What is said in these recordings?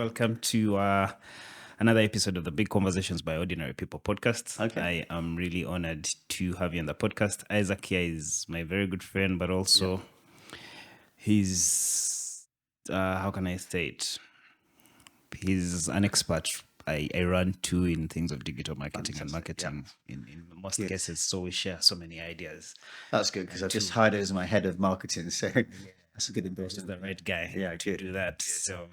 welcome to another episode of the Big Conversations by Ordinary People podcast. Okay. I am really honored to have you on the podcast. Isaac here is my very good friend, but also he's, how can I say it? He's an expert I run to in things of digital marketing and marketing in most cases. So we share so many ideas. That's good because I've just hired as my head of marketing. So that's a good He's endorsement. the right guy to good. do that. So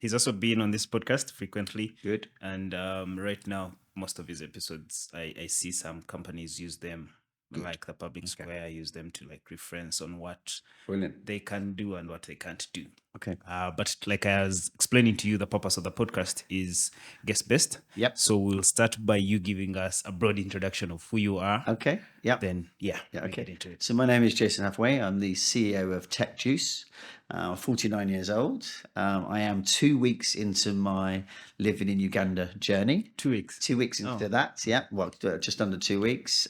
he's also been on this podcast frequently. Good. And right now, most of his episodes, I see some companies use them, like the Public Square, use them to like reference on what Brilliant. they can do and what they can't do. Okay. But like I was explaining to you, the purpose of the podcast is guest based. Yep. So we'll start by you giving us a broad introduction of who you are. Okay. Yep. Then, we Okay. get into it. So my name is Jason Hathaway. I'm the CEO of TekJuice. I'm 49 years old. I am 2 weeks into my living in Uganda journey. 2 weeks. 2 weeks into that, yeah. Well, just under 2 weeks.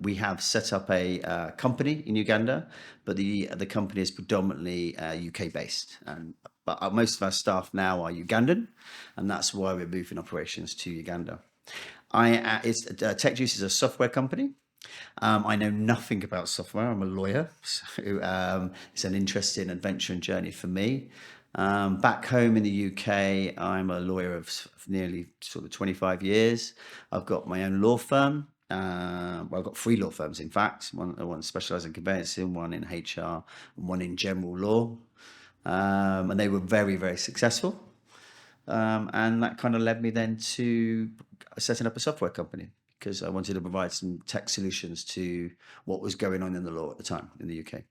We have set up a company in Uganda, but the company is predominantly UK based. But most of our staff now are Ugandan, and that's why we're moving operations to Uganda. TekJuice is a software company. I know nothing about software. I'm a lawyer, so it's an interesting adventure and journey for me. Back home in the UK, I'm a lawyer of nearly sort of 25 years. I've got my own law firm. Well, I've got 3 law firms, in fact. One specialised in conveyancing, one in HR, and one in general law. And they were very, very successful. And that kind of led me then to setting up a software company, because I wanted to provide some tech solutions to what was going on in the law at the time in the UK.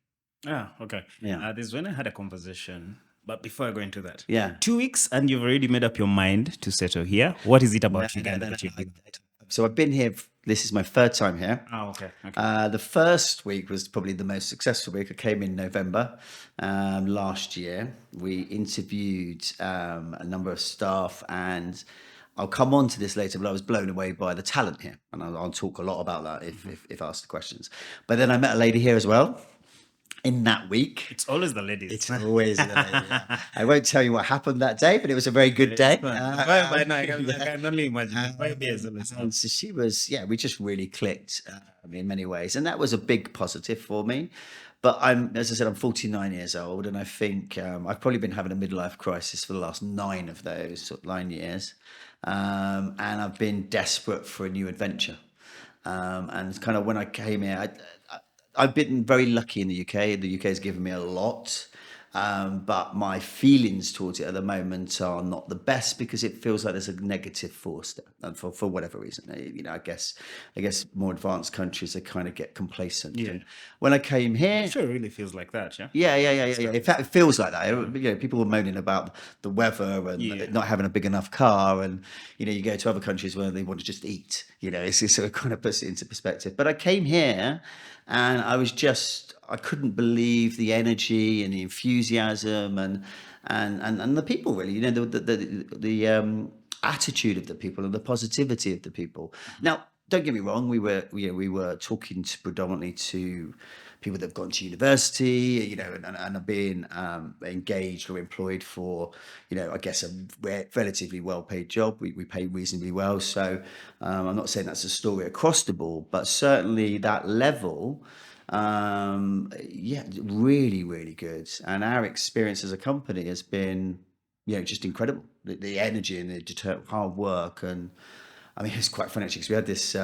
Okay. Yeah. This is when I had a conversation, but before I go into that, Yeah. 2 weeks and you've already made up your mind to settle here. What is it about Uganda that you do? So I've been here, this is my 3rd time here. Okay. The first week was probably the most successful week. I came in November last year. We interviewed a number of staff, and I'll come on to this later, but I was blown away by the talent here. And I'll talk a lot about that if asked the questions. But then I met a lady here as well in that week. It's always the ladies. It's always the lady, yeah. I won't tell you what happened that day, but it was a very good day. I can only imagine. And so she was, we just really clicked in many ways. And that was a big positive for me. But as I said, I'm 49 years old, and I think I've probably been having a midlife crisis for the last 9 of those, sort of 9 years. And I've been desperate for a new adventure. And kind of when I came here, I've been very lucky in the UK. The UK has given me a lot. But my feelings towards it at the moment are not the best, because it feels like there's a negative force there, and for whatever reason. I guess more advanced countries, they kind of get complacent. Yeah. And when I came here, I'm sure it really feels like that, yeah? yeah. In fact, it feels like that. People were moaning about the weather and not having a big enough car, and you go to other countries where they want to just eat. It sort of kind of puts it into perspective. But I came here, and I couldn't believe the energy and the enthusiasm and the people, really. The attitude of the people and the positivity of the people. Now, don't get me wrong. We were talking predominantly to people that have gone to university, and are being engaged or employed for, I guess a relatively well-paid job. We pay reasonably well, so I'm not saying that's a story across the board, but certainly that level. Really, really good. And our experience as a company has been, just incredible. The energy and the hard work. And I mean, it's quite funny actually, because we had this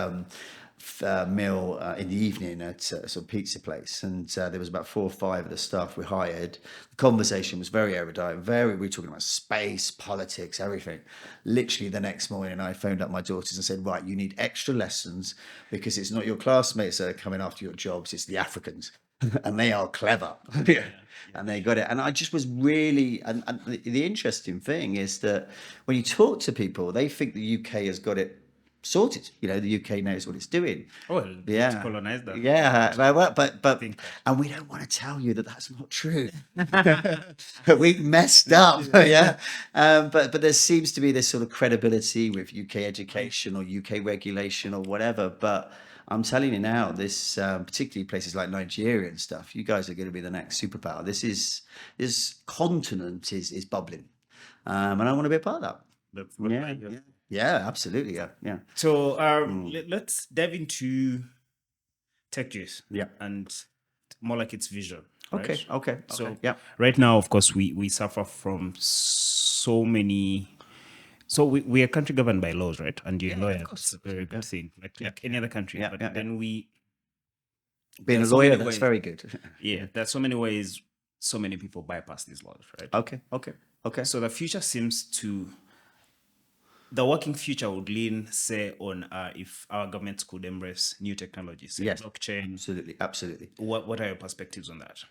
meal in the evening at a sort of pizza place, and there was about 4 or 5 of the staff we hired. The conversation was very erudite, we were talking about space, politics, everything. Literally the next morning, I phoned up my daughters and said, right, you need extra lessons, because it's not your classmates that are coming after your jobs, it's the Africans. And they are clever. And they got it. And I just was really, and the interesting thing is that when you talk to people, they think the UK has got it sorted. The UK knows what it's doing. Well, it's colonized that. Yeah, but and we don't want to tell you that that's not true. We've messed up. Yeah, but there seems to be this sort of credibility with UK education or UK regulation or whatever. But I'm telling you now, this particularly places like Nigeria and stuff, you guys are going to be the next superpower. This continent is bubbling. and I want to be a part of that. That's Yeah, absolutely. Yeah. So let's dive into TekJuice. Yeah. And more like its vision. Right? Okay. So yeah. right now, of course, we suffer from so many. So we are a country governed by laws, right? And you're a lawyer. It's a very good thing, like any other country. Yeah, but yeah, then being a so lawyer, many that's ways. very good. Yeah, there's so many ways. So many people bypass these laws, right? Okay. So the future seems to. The working future would lean, say, on if our governments could embrace new technologies, say Yes. blockchain. Absolutely. What are your perspectives on that?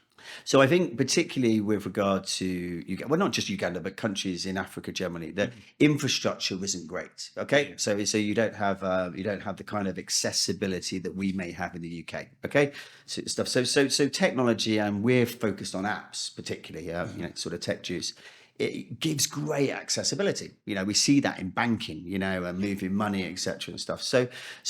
So I think particularly with regard to Uganda, well, not just Uganda, but countries in Africa generally, the infrastructure isn't great. Okay, so you don't have the kind of accessibility that we may have in the UK. Okay, so technology, and we're focused on apps particularly. Sort of TekJuice. It gives great accessibility. We see that in banking, and moving money, etc. and stuff. So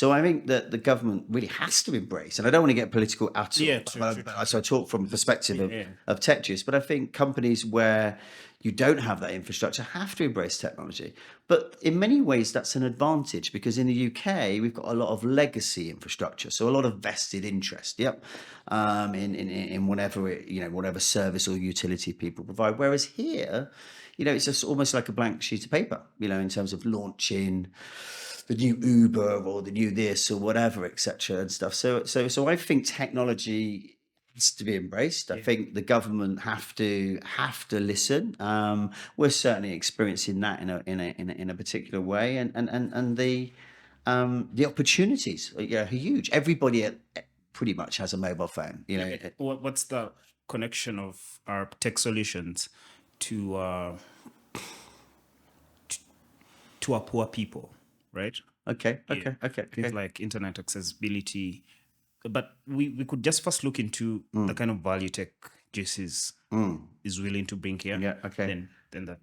I think that the government really has to embrace, and I don't want to get political at all. Yeah, true. So I talk from the perspective of TekJuice, but I think companies where you don't have that infrastructure have to embrace technology. But in many ways, that's an advantage because in the UK, we've got a lot of legacy infrastructure. So a lot of vested interest, in whatever service or utility people provide. Whereas here, it's just almost like a blank sheet of paper, in terms of launching the new Uber or the new this or whatever, etc. and stuff. So I think technology has to be embraced. I think the government have to listen. We're certainly experiencing that in a particular way, and the opportunities are huge. Everybody pretty much has a mobile phone. What's the connection of our tech solutions to our poor people, right? Okay. Things like internet accessibility. But we could just first look into the kind of value TekJuice is willing to bring here. Yeah, okay. Then that.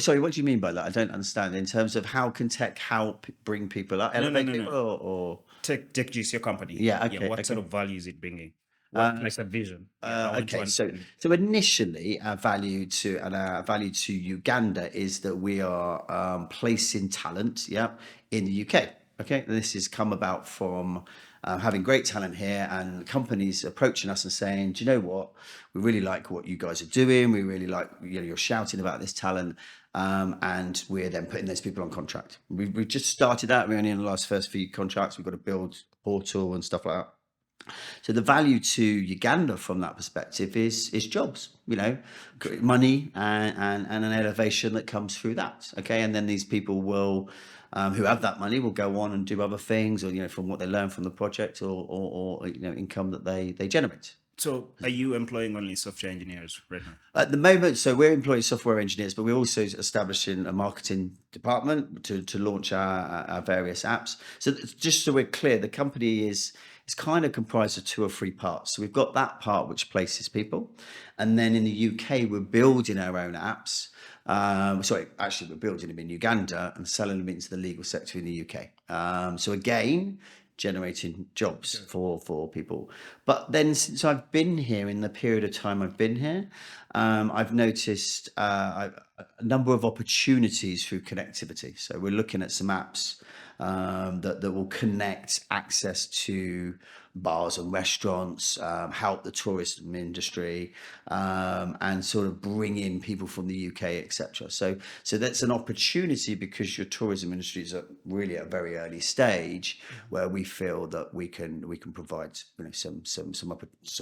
Sorry, what do you mean by that? I don't understand. In terms of how can tech help bring people up? No. Or TekJuice, your company. Yeah, okay. What sort of value is it bringing? What's the vision? Okay, so initially our value to Uganda is that we are placing talent, in the UK. Okay, and this has come about from having great talent here and companies approaching us and saying, do you know what? We really like what you guys are doing. We really like, you're shouting about this talent. And we're then putting those people on contract. We've just started that. We're only in the first few contracts. We've got to build a portal and stuff like that. So the value to Uganda from that perspective is jobs, money and an elevation that comes through that. Okay, and then these people will, who have that money, will go on and do other things, or from what they learn from the project, or income that they generate. So are you employing only software engineers right now? At the moment, so we're employing software engineers, but we're also establishing a marketing department to launch our various apps. So just so we're clear, the company is kind of comprised of 2 or 3 parts. So we've got that part which places people. And then in the UK, we're building our own apps. Actually, we're building them in Uganda and selling them into the legal sector in the UK. So again, generating jobs for people. But then since I've been here, in the period of time I've been here, I've noticed a number of opportunities through connectivity. So we're looking at some apps that will connect access to bars and restaurants, help the tourism industry, and sort of bring in people from the UK, etc. So that's an opportunity because your tourism industry is really at a very early stage where we feel that we can provide some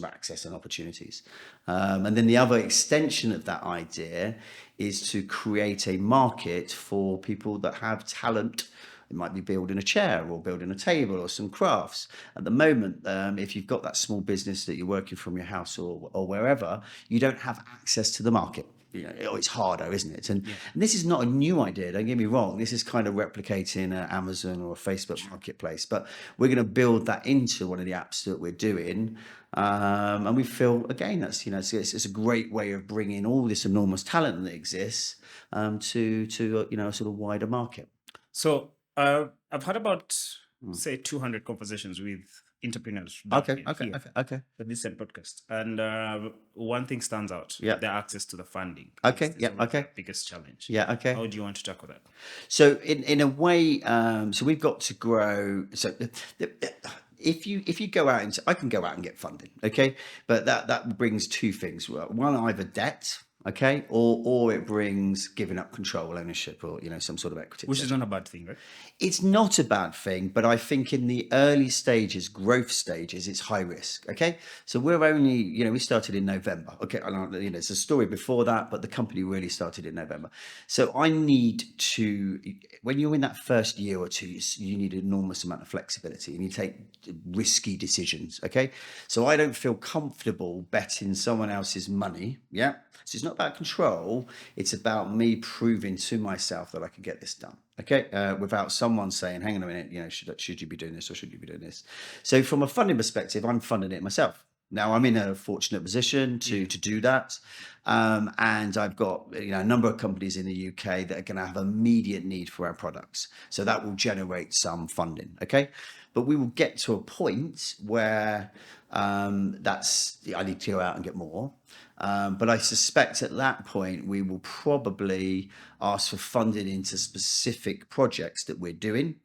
access and opportunities. And then the other extension of that idea is to create a market for people that have talent. It might be building a chair or building a table or some crafts. At the moment, if you've got that small business that you're working from your house or wherever, you don't have access to the market. It's harder, isn't it? And this is not a new idea, don't get me wrong. This is kind of replicating Amazon or a Facebook marketplace, but we're going to build that into one of the apps that we're doing. And we feel, again, that's, it's a great way of bringing all this enormous talent that exists to a sort of wider market. So I've had about, say, 200 conversations with entrepreneurs down here Okay. for this same podcast. And one thing stands out: Yeah. the access to the funding. Okay, It's yeah, always okay. the biggest challenge. Yeah, okay. How do you want to tackle that? So in a way, so we've got to grow. So if you go out and I can go out and get funding, okay, but that brings two things. One, either debt, okay, or it brings giving up control, ownership, or some sort of equity. Which is not a bad thing, right? It's not a bad thing, but I think in the early stages, growth stages, it's high risk. Okay, so we're only, we started in November. Okay, it's a story before that, but the company really started in November. So I need to, when you're in that first year or two, you need an enormous amount of flexibility, and you take risky decisions. Okay, so I don't feel comfortable betting someone else's money. Yeah, so it's not about control; it's about me proving to myself that I can get this done. Okay, without someone saying, hang on a minute, should you be doing this or should you be doing this? So from a funding perspective, I'm funding it myself. Now I'm in a fortunate position to do that. And I've got a number of companies in the UK that are going to have immediate need for our products. So that will generate some funding. Okay. But we will get to a point where I need to go out and get more. But I suspect at that point, we will probably ask for funding into specific projects that we're doing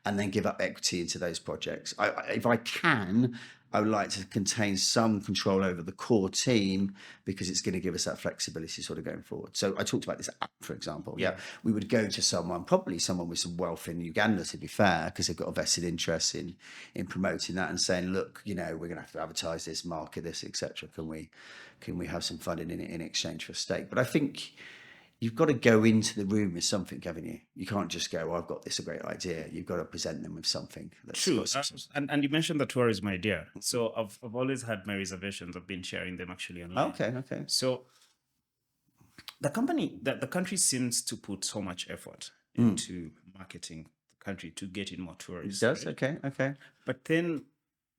and then give up equity into those projects. If I can, I would like to contain some control over the core team because it's going to give us that flexibility sort of going forward. So I talked about this app, for example. Yeah. We would go to probably someone with some wealth in Uganda, to be fair, because they've got a vested interest in promoting that and saying, look, we're going to have to advertise this, market this, etc. Can we have some funding in exchange for a stake? But I think you've got to go into the room with something, haven't you? You can't just go, I've got this a great idea. You've got to present them with something. True. And you mentioned the tourism idea. So I've always had my reservations. I've been sharing them actually online. Okay. So the country seems to put so much effort into marketing the country to get in more tourists. It does, right? okay. But then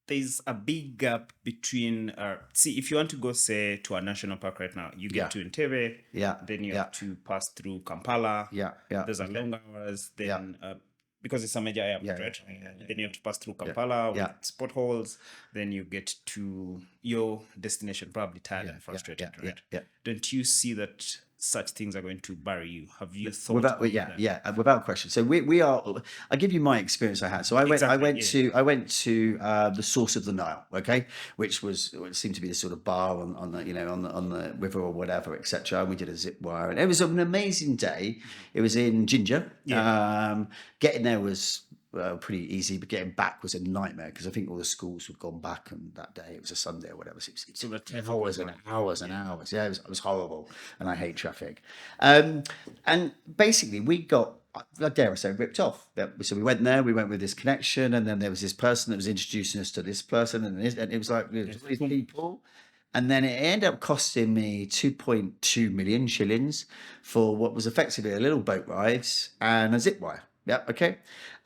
there's a big gap between if you want to go, say, to a national park right now, you get to Entebbe, then you have to pass through Kampala. There's a long hours, then because it's a major airport, right? Then you have to pass through Kampala with spot holes, then you get to your destination, probably tired and frustrated, right? Don't you see that such things are going to bury you? Have you thought about that? Without question. So we are. I'll give you my experience I had. So I went to the source of the Nile, okay, which seemed to be the sort of bar on the river or whatever, etc. And we did a zip wire, and it was an amazing day. It was in Ginger. Getting there was pretty easy, but getting back was a nightmare because I think all the schools had gone back, and that day it was a Sunday or whatever. So it was hours and hours. Yeah, it was horrible, and I hate traffic. And basically, we got, dare I say, ripped off. So we went there. We went with this connection, and then there was this person that was introducing us to this person, and it was like these people. And then it ended up costing me 2.2 million shillings for what was effectively a little boat ride and a zip wire. Yeah. Okay.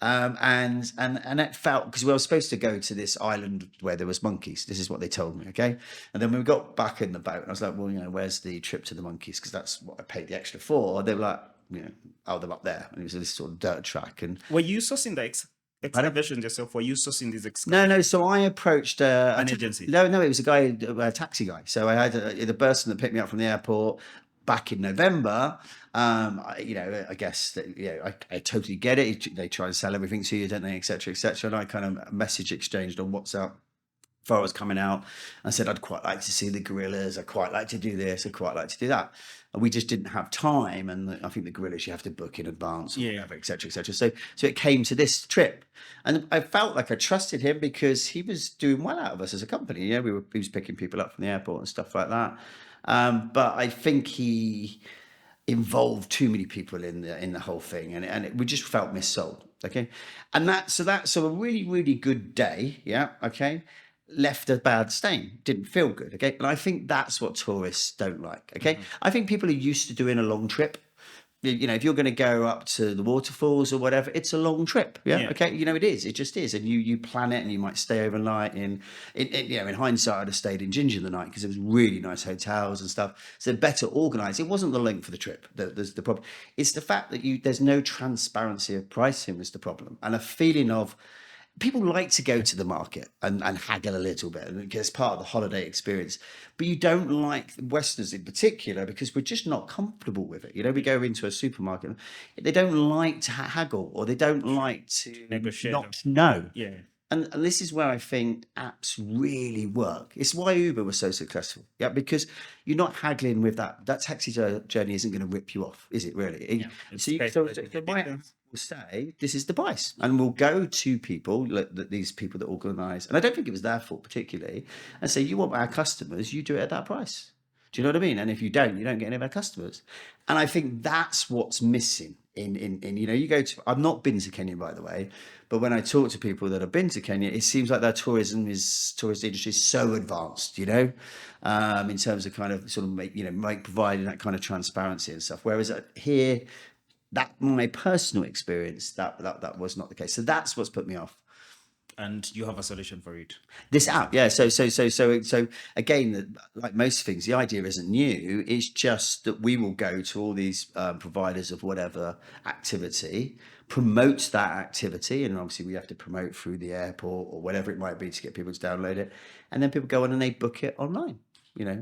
And it felt, because we were supposed to go to this island where there was monkeys. This is what they told me. Okay. And then when we got back in the boat, I was like, well, where's the trip to the monkeys? Because that's what I paid the extra for. They were like, they're up there. And it was this sort of dirt track. And were you sourcing the excavations yourself? Were you sourcing these excavations? No. So I approached an agency. No, it was a taxi guy. So I had the person that picked me up from the airport back in November. I guess that, I totally get it. They try to sell everything to you, don't they, et cetera, et cetera. And I kind of message exchanged on WhatsApp before I was coming out. I said, I'd quite like to see the gorillas. I'd quite like to do this. I'd quite like to do that. And we just didn't have time. And I think the gorillas, you have to book in advance, whatever, et cetera, et cetera. So it came to this trip. And I felt like I trusted him because he was doing well out of us as a company. Yeah, he was picking people up from the airport and stuff like that. But I think he involved too many people in the whole thing, and we just felt missold. Okay, and so a really, really good day. Yeah. Okay. Left a bad stain, didn't feel good. Okay. And I think that's what tourists don't like. Okay. I think people are used to doing a long trip. If you're going to go up to the waterfalls or whatever, it's a long trip. Yeah. Okay. It is. It just is. And you plan it, and you might stay overnight. In hindsight, I'd have stayed in Ginger the night because there was really nice hotels and stuff. So better organised. It wasn't the length of the trip. There's the problem. It's the fact that there's no transparency of pricing was the problem, and a feeling of people like to go to the market and haggle a little bit, and it's part of the holiday experience. But you don't like Westerners in particular because we're just not comfortable with it. We go into a supermarket, they don't like to haggle, or they don't like to negotiate. Not know. Yeah. And this is where I think apps really work. It's why Uber was so successful. Yeah, because you're not haggling with that. That taxi journey isn't going to rip you off, is it really? Yeah, so my app will say, this is the price. And we'll go to people, these people that organise, and I don't think it was their fault particularly, and say, you want our customers, you do it at that price. Do you know what I mean? And if you don't get any of our customers. And I think that's what's missing in you go to, I've not been to Kenya, by the way, but when I talk to people that have been to Kenya, it seems like their tourist industry is so advanced, in terms of kind of sort of providing that kind of transparency and stuff. Whereas here, that my personal experience, that was not the case. So that's what's put me off. And you have a solution for it. This app, yeah. So again, like most things, the idea isn't new. It's just that we will go to all these providers of whatever activity, promote that activity, and obviously we have to promote through the airport or whatever it might be to get people to download it, and then people go on and they book it online.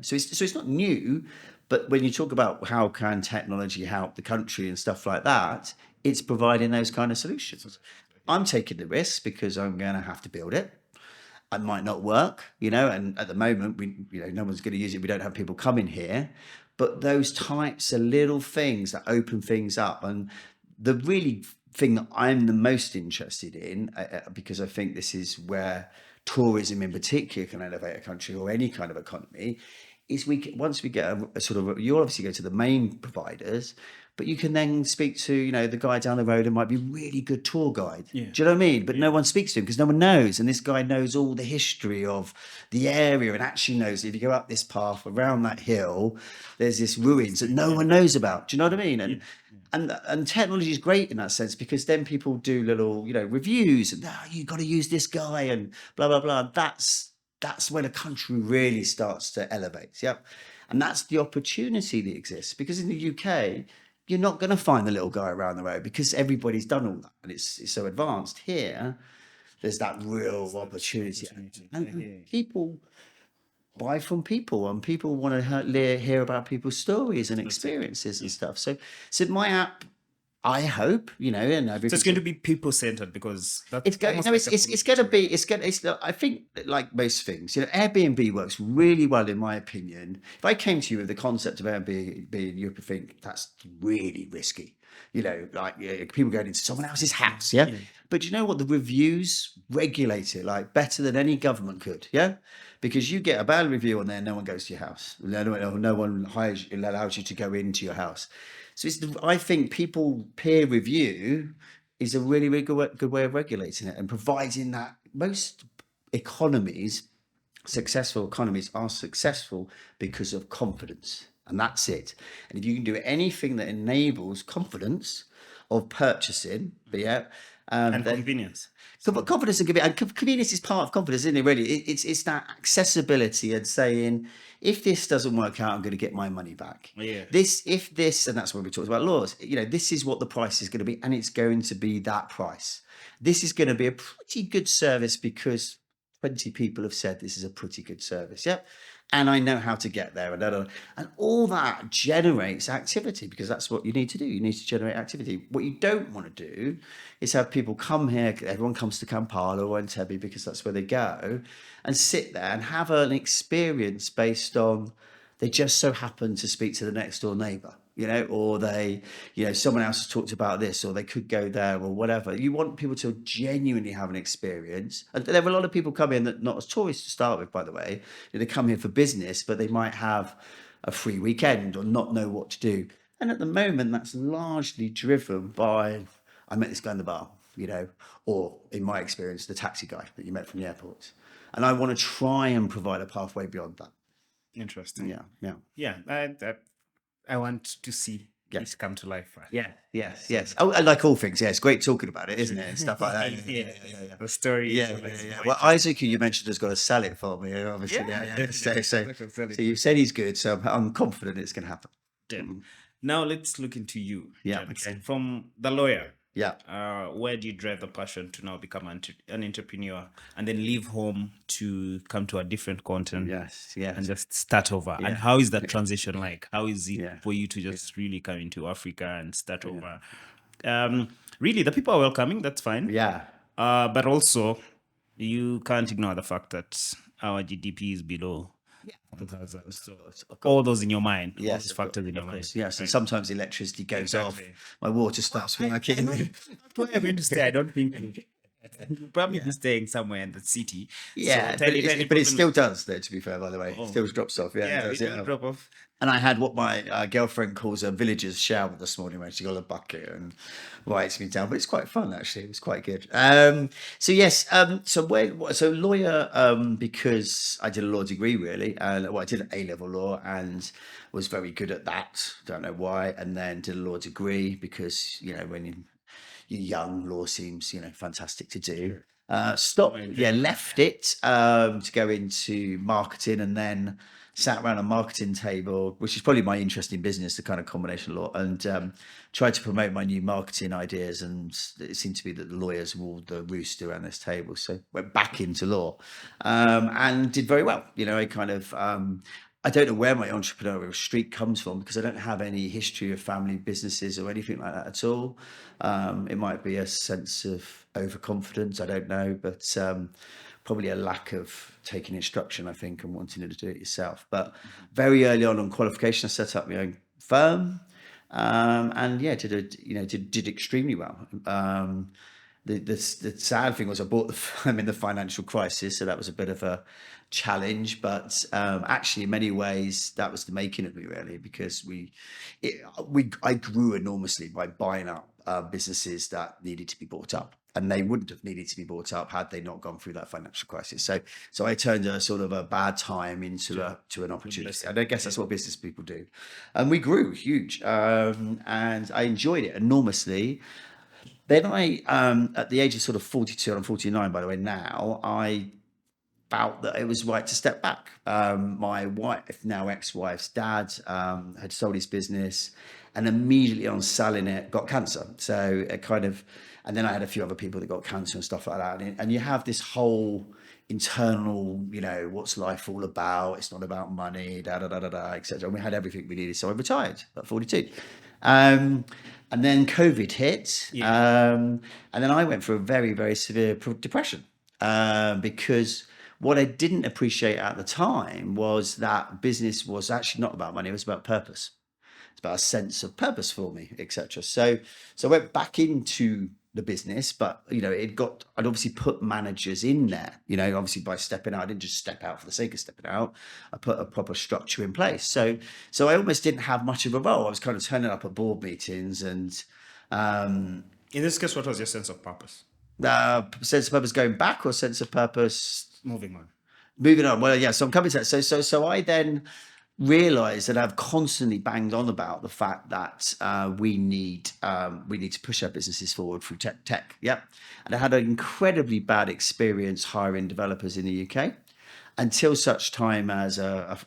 So it's not new, but when you talk about how can technology help the country and stuff like that, it's providing those kind of solutions. I'm taking the risk because I'm going to have to build it. It might not work, and at the moment, no one's going to use it. We don't have people coming here, but those types of little things that open things up. And the really thing that I'm the most interested in, because I think this is where tourism in particular can elevate a country or any kind of economy, is once we get a sort of, you obviously go to the main providers, but you can then speak to, the guy down the road who might be a really good tour guide. Yeah. Do you know what I mean? But no one speaks to him because no one knows. And this guy knows all the history of the area and actually knows if you go up this path around that hill, there's this ruins that no one knows about. Do you know what I mean? And technology is great in that sense because then people do little, reviews and you got to use this guy and blah, blah, blah. That's when a country really starts to elevate. Yep. And that's the opportunity that exists because in the UK, you're not going to find the little guy around the road because everybody's done all that and it's so advanced. Here, there's that real opportunity. And people buy from people and people want to hear about people's stories and experiences and stuff. So my app, I hope, and so it's going to be people-centered because that's it's going to be, I think like most things, Airbnb works really well in my opinion. If I came to you with the concept of Airbnb, you would think that's really risky, people going into someone else's house. Yeah. But you know what? The reviews regulate it like better than any government could. Yeah. Because you get a bad review on there, no one goes to your house. No one allows you to go into your house. So I think people peer review is a really, really good way of regulating it and providing that most successful economies are successful because of confidence. And that's it. And if you can do anything that enables confidence of purchasing, and convenience. So confidence and convenience is part of confidence, isn't it? Really, it's that accessibility and saying, if this doesn't work out, I'm going to get my money back. Yeah. And that's when we talked about laws. This is what the price is going to be, and it's going to be that price. This is going to be a pretty good service because 20 people have said this is a pretty good service. Yep. And I know how to get there. And all that generates activity because that's what you need to do. You need to generate activity. What you don't want to do is have people come here. Everyone comes to Kampala or Entebbe because that's where they go and sit there and have an experience based on they just so happen to speak to the next door neighbor. Or they, someone else has talked about this, or they could go there, or whatever. You want people to genuinely have an experience. And there are a lot of people come in that not as tourists to start with, by the way. They come here for business, but they might have a free weekend or not know what to do. And at the moment, that's largely driven by, I met this guy in the bar, or in my experience, the taxi guy that you met from the airport. And I want to try and provide a pathway beyond that. Interesting. Yeah. I want to see this come to life. Yes. Oh, and like all things, it's great talking about it, isn't it? And stuff like that. Yeah. The story. Yeah. Well, Isaac, who you mentioned, has got to sell it for me, obviously. So you said he's good, so I'm confident it's going to happen. Now let's look into you. Yeah. Okay. From the lawyer Yeah. Where do you drive the passion to now become an entrepreneur and then leave home to come to a different continent? Yes. And just start over. And how is that transition like? How is it for you to just really come into Africa and start over? Really, the people are welcoming. That's fine. Yeah. But also, you can't ignore the fact that our GDP is below 2,000. So all those in your mind, all those factors in your mind. Yes, and sometimes electricity goes off. My water stops working. Where I'm going to stay, I don't think you'll probably be staying somewhere in the city. Yeah, So but it still does, though, to be fair, by the way. It still drops off. Yeah, it does drop off. And I had what my girlfriend calls a villager's shower this morning when she got a bucket and wipes me down. But it's quite fun, actually. It was quite good. So lawyer, because I did a law degree, really. I did an A-level law and was very good at that. Don't know why. And then did a law degree because, when you're young, law seems, fantastic to do. Left it to go into marketing and then sat around a marketing table, which is probably my interest in business, the kind of combination of law, and tried to promote my new marketing ideas. And it seemed to be that the lawyers were the roost around this table. So went back into law and did very well. I kind of... I don't know where my entrepreneurial streak comes from because I don't have any history of family businesses or anything like that at all. It might be a sense of overconfidence, I don't know, but probably a lack of taking instruction, I think, and wanting to do it yourself. But very early on qualification, I set up my own firm, and did extremely well. The sad thing was I bought the firm in the financial crisis, so that was a bit of a challenge. But actually, in many ways, that was the making of me, really, because I grew enormously by buying up businesses that needed to be bought up, and they wouldn't have needed to be bought up had they not gone through that financial crisis. So I turned a sort of a bad time into an opportunity, and I guess that's what business people do. And we grew huge, and I enjoyed it enormously. Then I, at the age of sort of 42, I'm 49, by the way, now, I felt that it was right to step back. My wife, now ex-wife's dad, had sold his business and immediately on selling it, got cancer. So it kind of, and then I had a few other people that got cancer and stuff like that. And you have this whole internal, what's life all about? It's not about money, etc. And we had everything we needed. So I retired at 42. And then COVID hit, and then I went through a very, very severe depression because what I didn't appreciate at the time was that business was actually not about money; it was about purpose. It's about a sense of purpose for me, etc. So I went back into the business, but I'd obviously put managers in there. Obviously by stepping out, I didn't just step out for the sake of stepping out. I put a proper structure in place. So I almost didn't have much of a role. I was kind of turning up at board meetings, and in this case, what was your sense of purpose? Sense of purpose going back, or sense of purpose moving on? Well, yeah. So I'm coming to that. So I then realized that I've constantly banged on about the fact that we need to push our businesses forward through tech. Yep. And I had an incredibly bad experience hiring developers in the UK until such time as a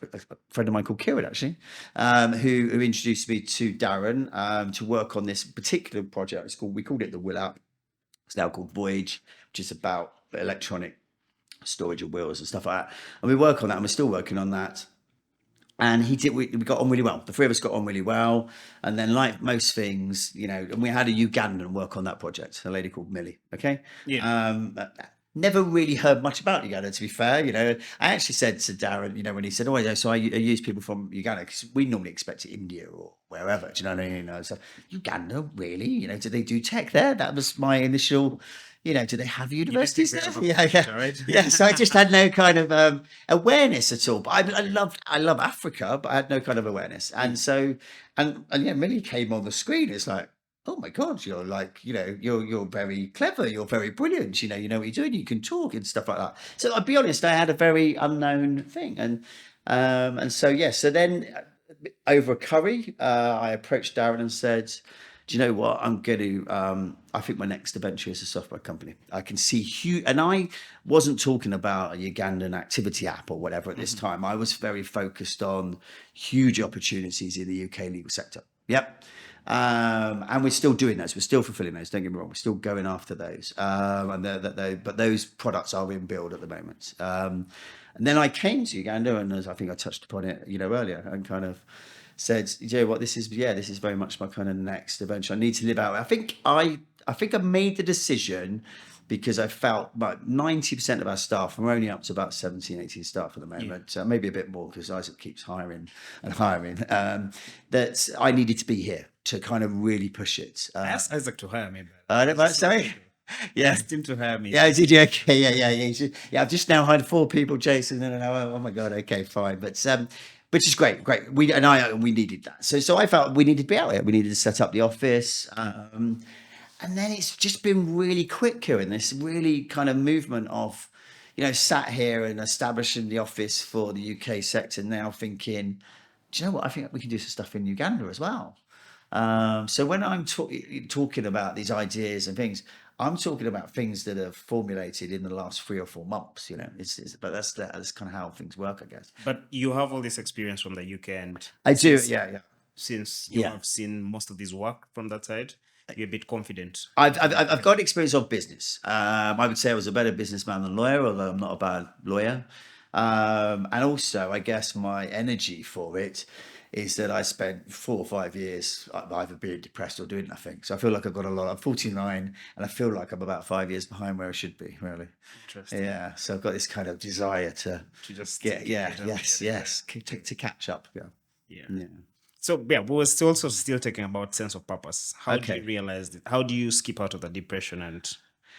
friend of mine called Kieran, actually, who introduced me to Darren to work on this particular project. We called it the Will App. It's now called Voyage, which is about electronic storage of wills and stuff like that. And we work on that, and we're still working on that. And we got on really well. The three of us got on really well. And then, like most things, and we had a Ugandan work on that project, a lady called Millie. Okay. Yeah. Never really heard much about Uganda, to be fair. I actually said to Darren, when he said, so I use people from Uganda, because we normally expect it India or wherever. Do you know what I mean? So Uganda, really? Do they do tech there? That was my initial. Do they have universities there? Yeah. Right? Yeah. So I just had no kind of awareness at all. But I love Africa, but I had no kind of awareness. And so, and Millie came on the screen. It's like, oh my God, you're like, you're very clever. You're very brilliant. You know what you're doing. You can talk and stuff like that. So I'll be honest, I had a very unknown thing. And so, yeah. So then over a curry, I approached Darren and said, do you know what? I'm going to, I think my next adventure is a software company. I can see huge, and I wasn't talking about a Ugandan activity app or whatever at this time. I was very focused on huge opportunities in the UK legal sector. Yep. And we're still doing those. We're still fulfilling those. Don't get me wrong. We're still going after those. But those products are in build at the moment. And then I came to Uganda, and as I think I touched upon it, earlier, and kind of said, what, this is very much my kind of next adventure. I need to live out. I think I made the decision because I felt about 90% of our staff, and we're only up to about 17, 18 staff at the moment, maybe a bit more because Isaac keeps hiring and hiring, that I needed to be here to kind of really push it. I asked Isaac to hire me. Sorry? Yeah. I asked him to hire me. Yeah, did you? Okay, yeah. I've just now hired 4 people, Jason. Oh my God, okay, fine. But which is great. We needed that. So I felt we needed to be out here. We needed to set up the office. And then it's just been really quick here in this really kind of movement of, sat here and establishing the office for the UK sector now thinking, do you know what? I think we can do some stuff in Uganda as well. So when I'm talking about these ideas and things, I'm talking about things that are formulated in the last 3 or 4 months, but that's kind of how things work, I guess. But you have all this experience from the UK, and I do, yeah. Since you have seen most of this work from that side, you're a bit confident. I've got experience of business. I would say I was a better businessman than lawyer, although I'm not a bad lawyer. And also, I guess my energy for it is that I spent 4 or 5 years either being depressed or doing nothing. So I feel like I've got a lot. I'm 49, and I feel like I'm about 5 years behind where I should be, really. Interesting. Yeah. So I've got this kind of desire to just to catch up. Yeah. So we were still talking about sense of purpose. How do you realize that? How do you skip out of the depression and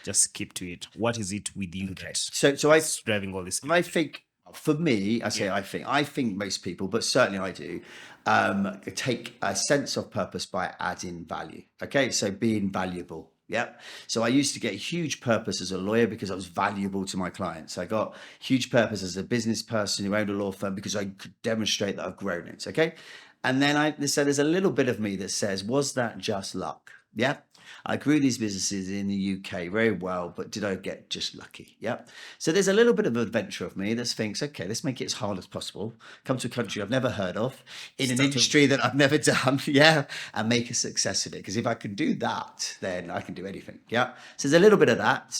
just keep to it? What is it with you that's driving all this? I think for me, I think most people, but certainly I do, take a sense of purpose by adding value. Okay, so being valuable. Yeah. So I used to get huge purpose as a lawyer because I was valuable to my clients. I got huge purpose as a business person who owned a law firm because I could demonstrate that I've grown it. Okay. And then so there's a little bit of me that says, was that just luck? Yeah. I grew these businesses in the UK very well, but did I get just lucky? Yeah. So there's a little bit of adventure of me that thinks, okay, let's make it as hard as possible. Come to a country I've never heard of, in an industry that I've never done, and make a success of it. Because if I can do that, then I can do anything. Yeah. So there's a little bit of that.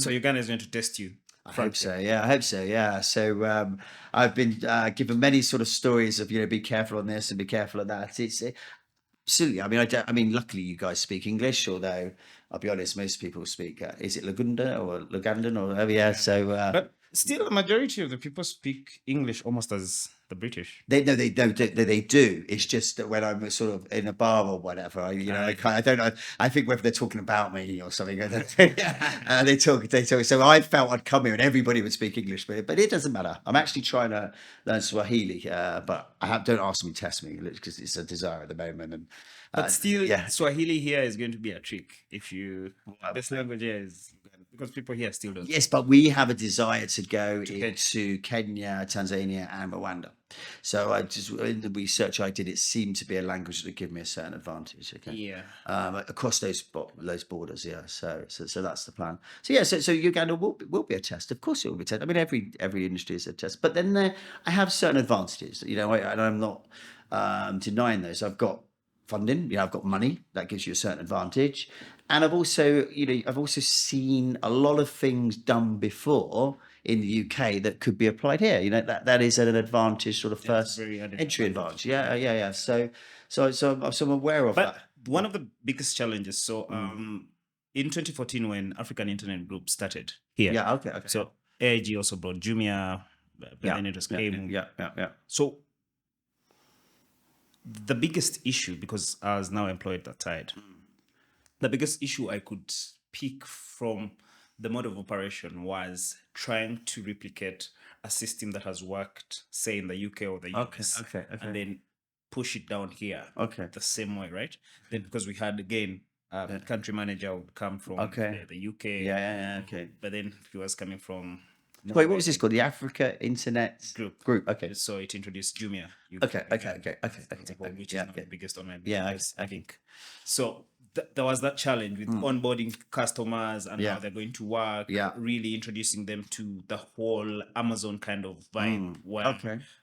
So Uganda is going to test you. I hope so. Yeah. So I've been given many sort of stories of, be careful on this and be careful on that. It's absolutely. I mean, luckily you guys speak English, although I'll be honest, most people speak. Is it Luganda or Lugandan or whatever? Yeah. So, but still, the majority of the people speak English almost as the British. They do. It's just that when I'm sort of in a bar or whatever, I don't know. I think whether they're talking about me or something. They talk. So I felt I'd come here and everybody would speak English, but it doesn't matter. I'm actually trying to learn Swahili, but don't ask me, test me, because it's a desire at the moment. But still, Swahili here is going to be a trick if you. This language here is. Because people here still don't. Yes, but we have a desire to go into Kenya, Tanzania, and Rwanda. So in the research I did, it seemed to be a language that would give me a certain advantage. Okay. Yeah. Across those borders. Yeah. So that's the plan. So Uganda will be a test. Of course, it will be a test. I mean, every industry is a test. But then I have certain advantages. And I'm not denying those. I've got funding. I've got money that gives you a certain advantage. And I've also seen a lot of things done before in the UK that could be applied here. That is an advantage, sort of first entry advantage. Yeah. So I'm aware of that. One of the biggest challenges. So in 2014, when African Internet Group started here. Yeah. Okay. So AIG also brought Jumia. Then it just came. Yeah. So the biggest issue, because I was now employed that side. The biggest issue I could pick from the mode of operation was trying to replicate a system that has worked, say, in the UK or the US, and then push it down here the same way, right? Then because we had, again, a country manager would come from the UK. Yeah. But then he was coming from... Wait, what was this called? The Africa Internet Group. Okay. So it introduced Jumia. Okay. Which is now the biggest online business, I think. So there was that challenge with onboarding customers and how they're going to work, really introducing them to the whole Amazon kind of vibe where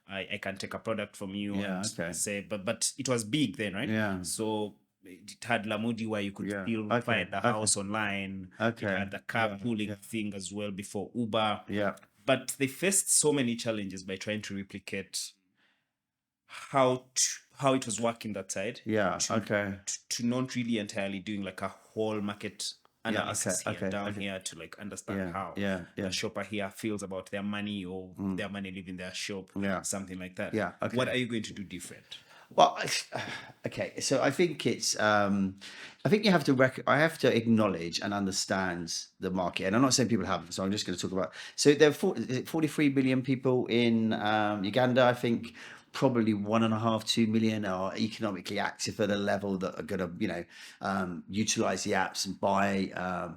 I can take a product from you and say, but it was big then, right? Yeah. So it had Lamudi where you could still find a house online. It had the carpooling thing as well before Uber. Yeah. But they faced so many challenges by trying to replicate how it was working that side. To not really entirely doing like a whole market analysis here to like understand how the shopper here feels about their money or their money leaving their shop, something like that. What are you going to do different? Well, okay. So I think it's. I think you have to. I have to acknowledge and understand the market, and I'm not saying people haven't. So I'm just going to talk about. So there are 43 million people in Uganda. I think probably 1.5, 2 million are economically active at a level that are going to, utilize the apps and buy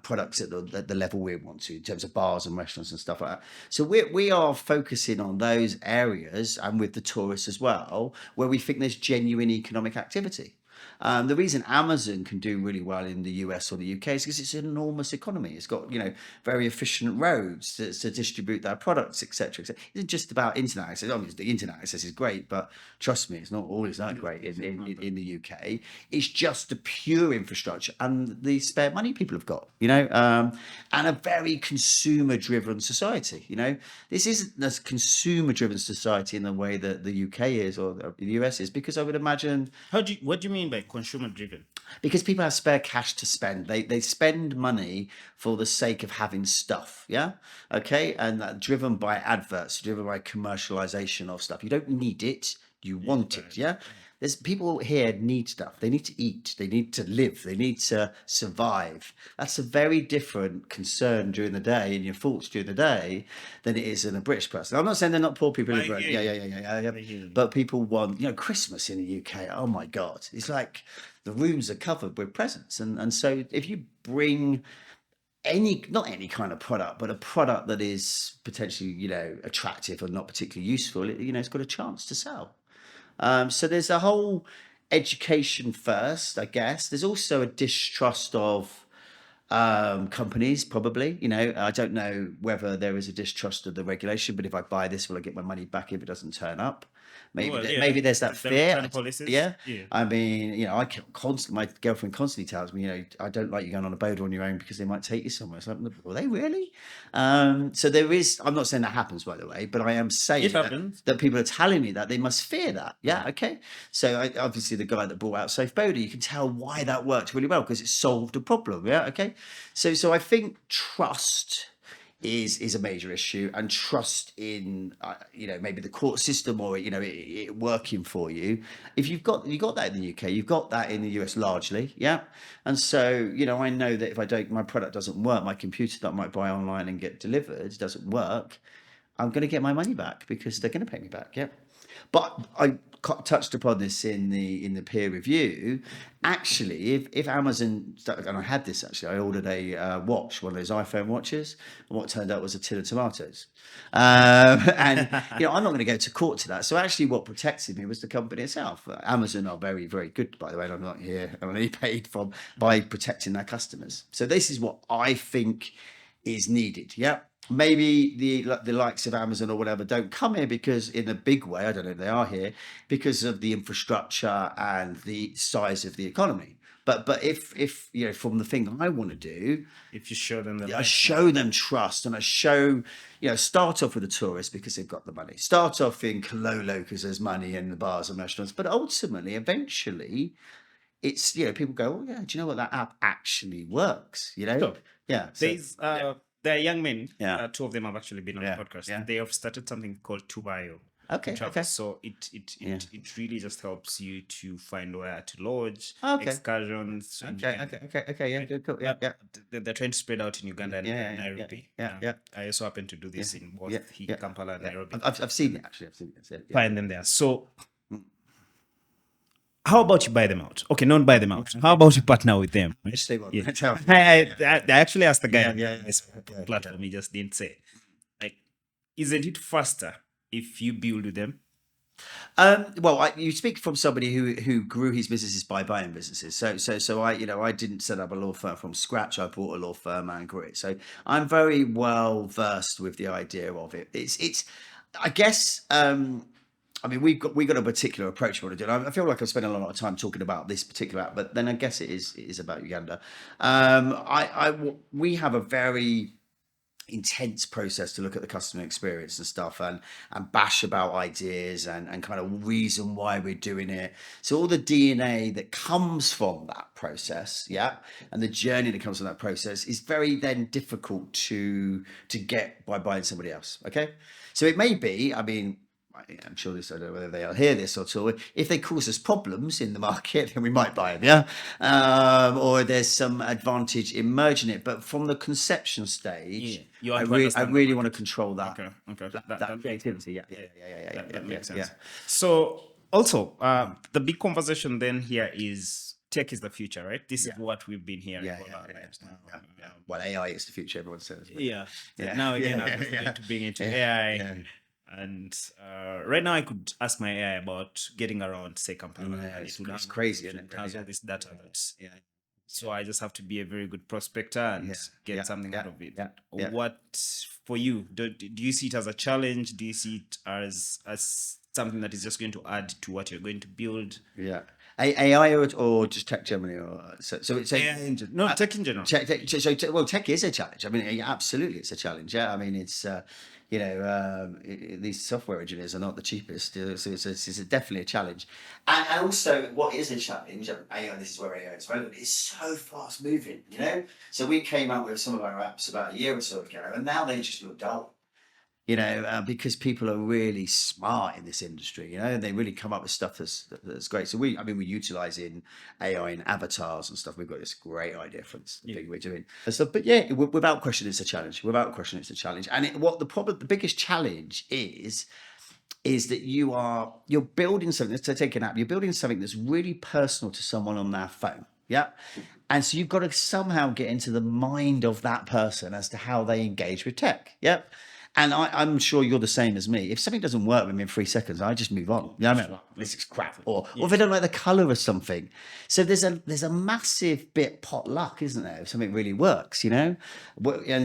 products at the level we want to in terms of bars and restaurants and stuff like that. So we are focusing on those areas and with the tourists as well, where we think there's genuine economic activity. The reason Amazon can do really well in the US or the UK is because it's an enormous economy. It's got, very efficient roads to distribute their products, etc. It isn't just about internet access. Obviously, the internet access is great, but trust me, it's not always that great in the UK. It's just the pure infrastructure and the spare money people have got, and a very consumer-driven society. This isn't a consumer-driven society in the way that the UK is or the US is, because I would imagine. What do you mean by consumer driven? Because people have spare cash to spend. They spend money for the sake of having stuff. And that driven by adverts, driven by commercialization of stuff. You don't need it, you want it. There's people here need stuff. They need to eat. They need to live. They need to survive. That's a very different concern during the day and your thoughts during the day than it is in a British person. I'm not saying they're not poor people. But people want, Christmas in the UK. Oh my God. It's like the rooms are covered with presents. And so if you bring not any kind of product, but a product that is potentially, attractive or not particularly useful, it's got a chance to sell. So there's a whole education first, I guess. There's also a distrust of companies, probably. I don't know whether there is a distrust of the regulation, but if I buy this, will I get my money back if it doesn't turn up? Maybe there's that fear. I mean, I constantly, my girlfriend constantly tells me, I don't like you going on a boat on your own because they might take you somewhere. It's like, will they really? So there is. I'm not saying that happens, by the way, but I am saying that people are telling me that they must fear that. Okay. So obviously, the guy that brought out Safe Boda, you can tell why that worked really well because it solved a problem. Okay. So I think trust is a major issue, and trust in maybe the court system or it working for you. If you've got that in the UK, you've got that in the US largely, and so I know that if my product doesn't work, my computer that I might buy online and get delivered doesn't work, I'm going to get my money back because they're going to pay me back. But I touched upon this in the peer review. Actually, if Amazon, and I had this actually, I ordered a watch, one of those iPhone watches, and what turned out was a tin of tomatoes. And I'm not going to go to court to that. So actually, what protected me was the company itself. Amazon are very, very good, by the way. And I'm not here. I'm only paid by protecting their customers. So this is what I think is needed. Maybe the likes of Amazon or whatever don't come here because in a big way, I don't know if they are here, because of the infrastructure and the size of the economy. But if from the thing I want to do, if you show them I show them trust, and I show, start off with the tourists because they've got the money. Start off in Kololo because there's money in the bars and restaurants. But ultimately, eventually, it's people go, oh yeah, do you know what, that app actually works? Sure. There are young men. Two of them have actually been on the podcast. They have started something called Tubayo. Okay. So it really just helps you to find where to lodge, excursions. Okay. Cool. They're trying to spread out in Uganda and Nairobi. I also happen to do this in both Kampala and Nairobi. I've seen it actually. Find them there. So. How about you buy them out? Okay, not buy them out. How about you partner with them? I actually asked the guy on this platform. He just didn't say. Like, isn't it faster if you build with them Well, you speak from somebody who grew his businesses by buying businesses. So I didn't set up a law firm from scratch. I bought a law firm and grew it. So I'm very well versed with the idea of it. It's I guess. I mean, we got a particular approach we want to do. I feel like I've spent a lot of time talking about this particular app, but then I guess it is about Uganda. We have a very intense process to look at the customer experience and stuff, and bash about ideas and kind of reason why we're doing it. So all the DNA that comes from that process, and the journey that comes from that process is very then difficult to get by buying somebody else. Okay, so it may be, I mean, I'm sure this, I don't know whether they'll hear this at all. If they cause us problems in the market, then we might buy them, or there's some advantage in merging it. But from the conception stage, I really want to control that. Okay. That creativity. That makes sense. So also, the big conversation then here is tech is the future, right? This is what we've been hearing. Well, AI is the future, everyone says. Now again, I'm going to bring into AI. And right now, I could ask my AI about getting around, say, Kampala. It's crazy, isn't it? It has all this data. So I just have to be a very good prospector and get something out of it. What for you? Do you see it as a challenge? Do you see it as something that is just going to add to what you're going to build? AI or just tech generally, or so it's tech in general. Tech is a challenge. I mean, absolutely, it's a challenge. I mean, it's these software engineers are not the cheapest, so it's definitely a challenge. And also, what is a challenge? AI, this is where AI is relevant. It's so fast moving, So we came out with some of our apps about a year or so ago, and now they just look dull. Because people are really smart in this industry, and they really come up with stuff that's great. So we're utilizing AI in avatars and stuff. We've got this great idea for this thing we're doing. So, but without question, it's a challenge. And the biggest challenge is that you're building something. Let's take an app. You're building something that's really personal to someone on their phone. And so you've got to somehow get into the mind of that person as to how they engage with tech. And I'm sure you're the same as me. If something doesn't work with me in 3 seconds, I just move on. I mean, this is crap. Or if I don't like the color of something. So there's a massive bit pot luck, isn't there? If something really works, And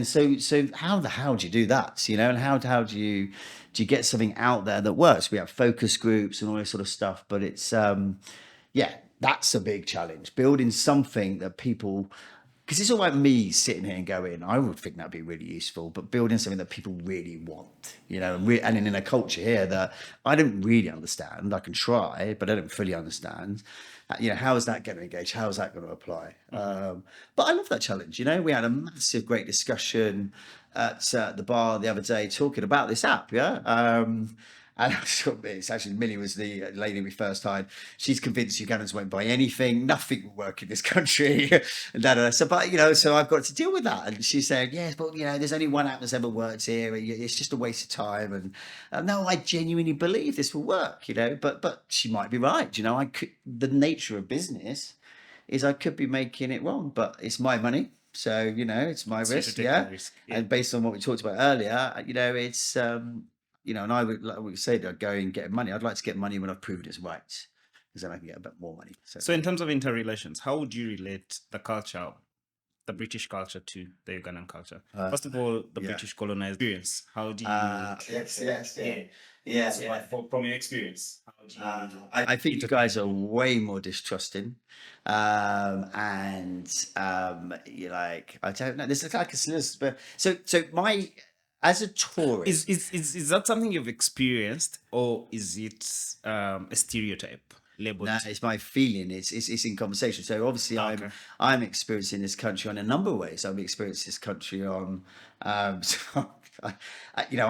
so how the hell do you do that? And how do you get something out there that works? We have focus groups and all this sort of stuff, but it's that's a big challenge. Building something that people. Because it's all about me sitting here and going, I would think that'd be really useful, but building something that people really want, and in a culture here that I don't really understand. I can try, but I don't fully understand. How is that going to engage? How is that going to apply? But I love that challenge. We had a massive, great discussion at the bar the other day talking about this app. And it's actually Millie was the lady we first hired. She's convinced Ugandans won't buy anything. Nothing will work in this country. So, so I've got to deal with that. And she's saying, yes, but there's only one app that's ever worked here. It's just a waste of time. And no, I genuinely believe this will work. But she might be right. The nature of business is I could be making it wrong, but it's my money. So it's my risk. And based on what we talked about earlier, it's. And I would say that going and getting money. I'd like to get money when I've proven it's right, because then I can get a bit more money. So in terms of interrelations, how would you relate the culture, the British culture, to the Ugandan culture? First of all, the British colonized experience. How do you? Yes. So from your experience, how do you? I think you guys are way more distrusting, and you're like, I don't know. This is like a solicitor. So my. As a tourist, is that something you've experienced, or is it a stereotype labeled? No, it's my feeling. It's in conversation. So obviously, I'm experiencing this country on a number of ways. I've experienced this country on. I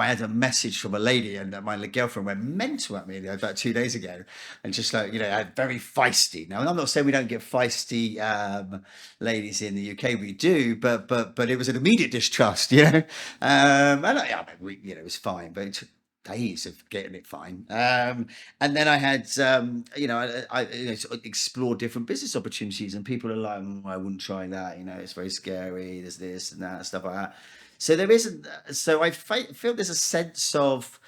had a message from a lady, and my girlfriend went mental at me about 2 days ago, and just like very feisty. Now, I'm not saying we don't get feisty ladies in the UK. We do, but it was an immediate distrust, And it was fine, but it took days of getting it fine. And then I had, I explore different business opportunities, and people are like, I wouldn't try that. It's very scary. There's this and that, stuff like that. So there isn't. So I feel there's a sense of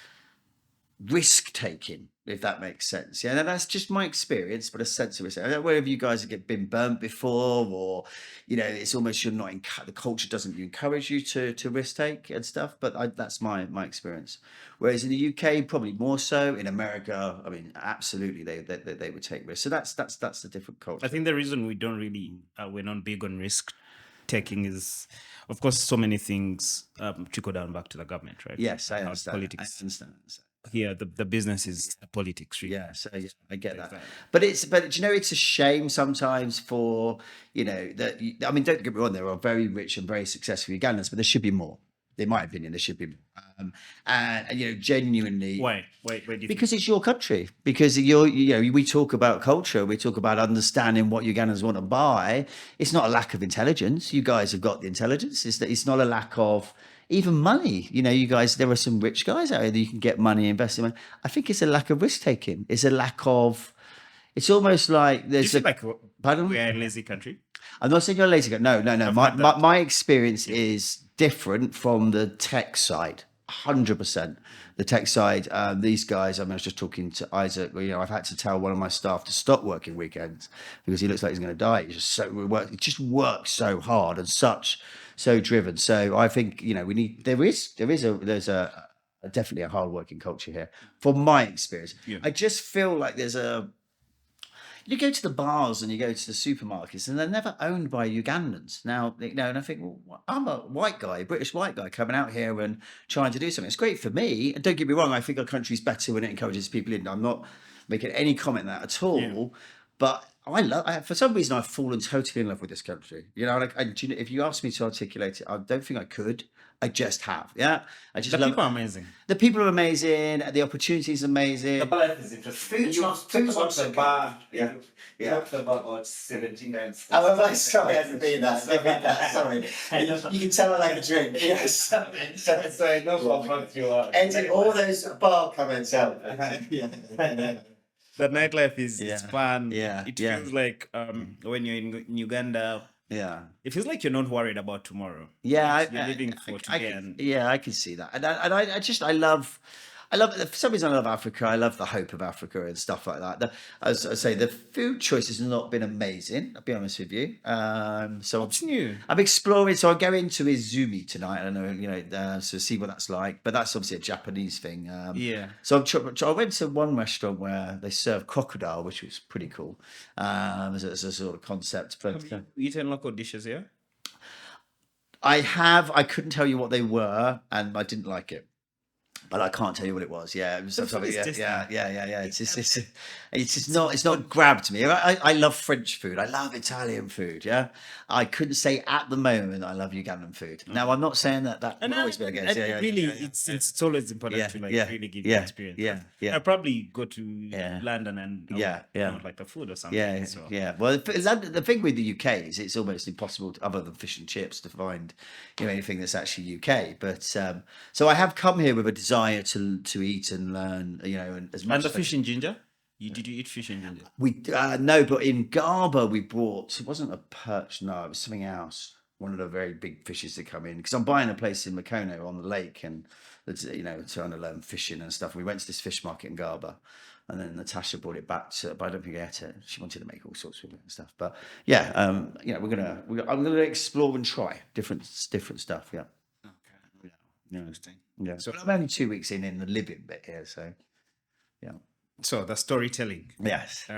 risk taking, if that makes sense. Yeah, and that's just my experience, but a sense of risk. I don't know whether you guys have been burnt before, or it's almost you're not the culture doesn't encourage you to risk take and stuff. But that's my experience. Whereas in the UK, probably more so. In America, I mean, absolutely, they would take risks. So that's a different culture. I think the reason we don't really we're not big on risk taking is, of course, so many things trickle down back to the government, right? Yes, I understand. Politics. I understand. Here, the business is politics, really. Yeah, so I get that. But it's a shame sometimes for that. I mean, don't get me wrong. There are very rich and very successful Ugandans, but there should be more. In my opinion, there should be more. And genuinely. Why do you because it's your country. Because we talk about culture. We talk about understanding what Ugandans want to buy. It's not a lack of intelligence. You guys have got the intelligence. It's not a lack of even money. You guys, there are some rich guys out there that you can get money, invest in money. I think it's a lack of risk taking. It's a lack of. It's almost like there's pardon? We're a lazy country. I'm not saying you're a lazy country. No. My experience is different from the tech side. 100%. The tech side. These guys. I was just talking to Isaac. I've had to tell one of my staff to stop working weekends because he looks like he's going to die. He just works so hard and so driven. So I think there's definitely a hard-working culture here from my experience. Yeah. I just feel like there's you go to the bars and you go to the supermarkets and they're never owned by Ugandans. Now, and I think, well, I'm a white guy, a British white guy coming out here and trying to do something. It's great for me. And don't get me wrong, I think our country's better when it encourages people in. I'm not making any comment on that at all. Yeah. But for some reason, I've fallen totally in love with this country. If you ask me to articulate it, I don't think I could. I just have. Yeah. The people are amazing. The people are amazing. The opportunity is amazing. The life is interesting. Food's not so bad. Yeah. Talked about 17 times. Oh, I'm sorry, I haven't been that. Sorry. You can tell I like a drink. Yes. Sorry, no problem. Ending all those bar comments out. The nightlife is it's fun. Yeah. It feels like when you're in Uganda. Yeah, it feels like you're not worried about tomorrow. Yeah, you're living for today. I can see that, and I love. For some reason, I love Africa. I love the hope of Africa and stuff like that. As I say, the food choice has not been amazing. I'll be honest with you. So what's new? I'm exploring. So I go into Izumi tonight. I don't know, so see what that's like. But that's obviously a Japanese thing. Yeah. So I went to one restaurant where they serve crocodile, which was pretty cool. As a sort of concept. But have you eaten local dishes here? I have. I couldn't tell you what they were, and I didn't like it. But I can't tell you what it was. Yeah, it was something. Yeah. It's not grabbed me. I love French food. I love Italian food. Yeah, I couldn't say at the moment I love Ugandan food. Now I'm not saying that will always be against. Really, it's always important to really give you experience. I probably go to London and not like the food or something. Yeah. Well, the thing with the UK is it's almost impossible, other than fish and chips, to find anything that's actually UK. But so I have come here with a desire to eat and learn, and as much. And the fish and ginger? Did you eat fish and ginger? We no, but in Garba we bought. It wasn't a perch. No, it was something else. One of the very big fishes that come in, because I'm buying a place in Mukono on the lake, and trying to learn fishing and stuff. We went to this fish market in Garba, and then Natasha brought it back but I don't think I ate it. She wanted to make all sorts with it and stuff. But yeah, I'm gonna explore and try different stuff. Yeah. Okay. Yeah. Interesting. Yeah. So I'm only 2 weeks in the living bit here, so yeah. So the storytelling. Yes.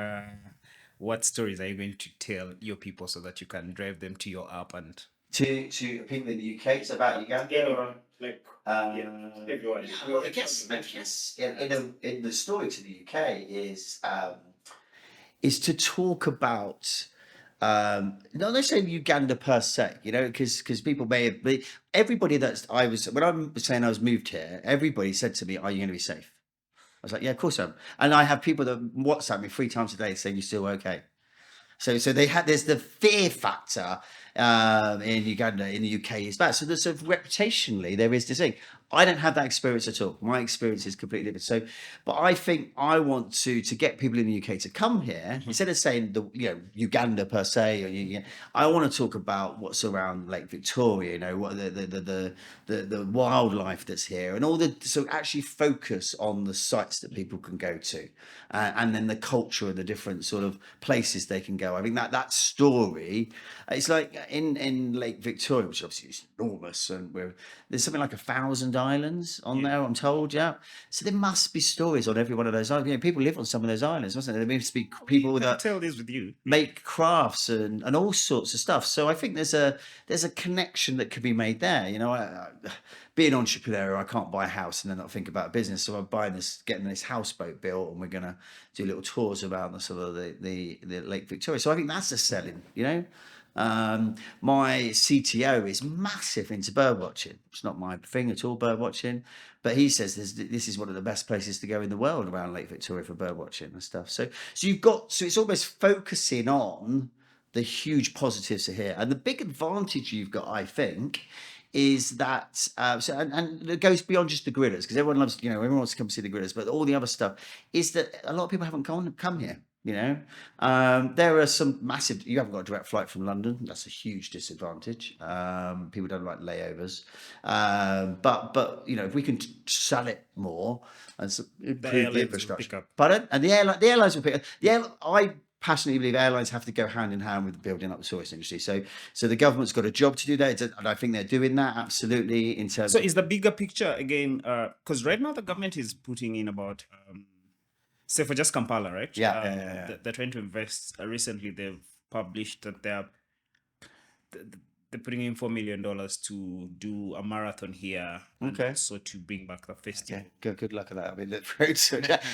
What stories are you going to tell your people so that you can drive them to your app and to people in the UK? It's about Uganda. Everyone. I guess in the story to the UK is to talk about. Not necessarily Uganda per se, because people may have. Everybody when I was saying I was moved here, everybody said to me, "Are you going to be safe?" I was like, "Yeah, of course I am." And I have people that WhatsApp me 3 times a day saying, "You're still okay." So there's the fear factor, in Uganda, in the UK is bad. So there's sort of reputationally, there is this thing. I don't have that experience at all. My experience is completely different. So, but I think I want to get people in the UK to come here instead of saying Uganda per se. Or, I want to talk about what's around Lake Victoria. What the wildlife that's here, and all so actually focus on the sites that people can go to, and then the culture and the different sort of places they can go. I think that story. It's like in Lake Victoria, which obviously is enormous, and there's something like 1,000 islands on there, I'm told. So there must be stories on every one of those islands. People live on some of those islands, mustn't there? There must be people that tell this with you, make crafts and all sorts of stuff. So I think there's a connection that could be made there. Being an entrepreneur, I can't buy a house and then not think about business. So I'm getting this houseboat built, and we're gonna do little tours around the sort of the Lake Victoria. So I think that's a selling. My CTO is massive into bird watching. It's not my thing at all, bird watching, but he says this is one of the best places to go in the world around Lake Victoria for bird watching and stuff. So it's almost focusing on the huge positives here, and the big advantage you've got, I think, is that and it goes beyond just the gridders, because everyone loves, everyone wants to come see the gridders, but all the other stuff is that a lot of people haven't come here. There are some massive. You haven't got a direct flight from London. That's a huge disadvantage. People don't like layovers, but if we can sell it more and improve the infrastructure. Pardon? And the airlines will pick up. I passionately believe airlines have to go hand in hand with building up the tourist industry. So the government's got a job to do that, and I think they're doing that absolutely in terms. So is the bigger picture again? Because right now the government is putting in about. Say for just Kampala, right? Yeah. They're trying to invest. Recently, they've published that they're putting in $4 million to do a marathon here. Okay. So to bring back the festival. Yeah. Good luck at that. I mean,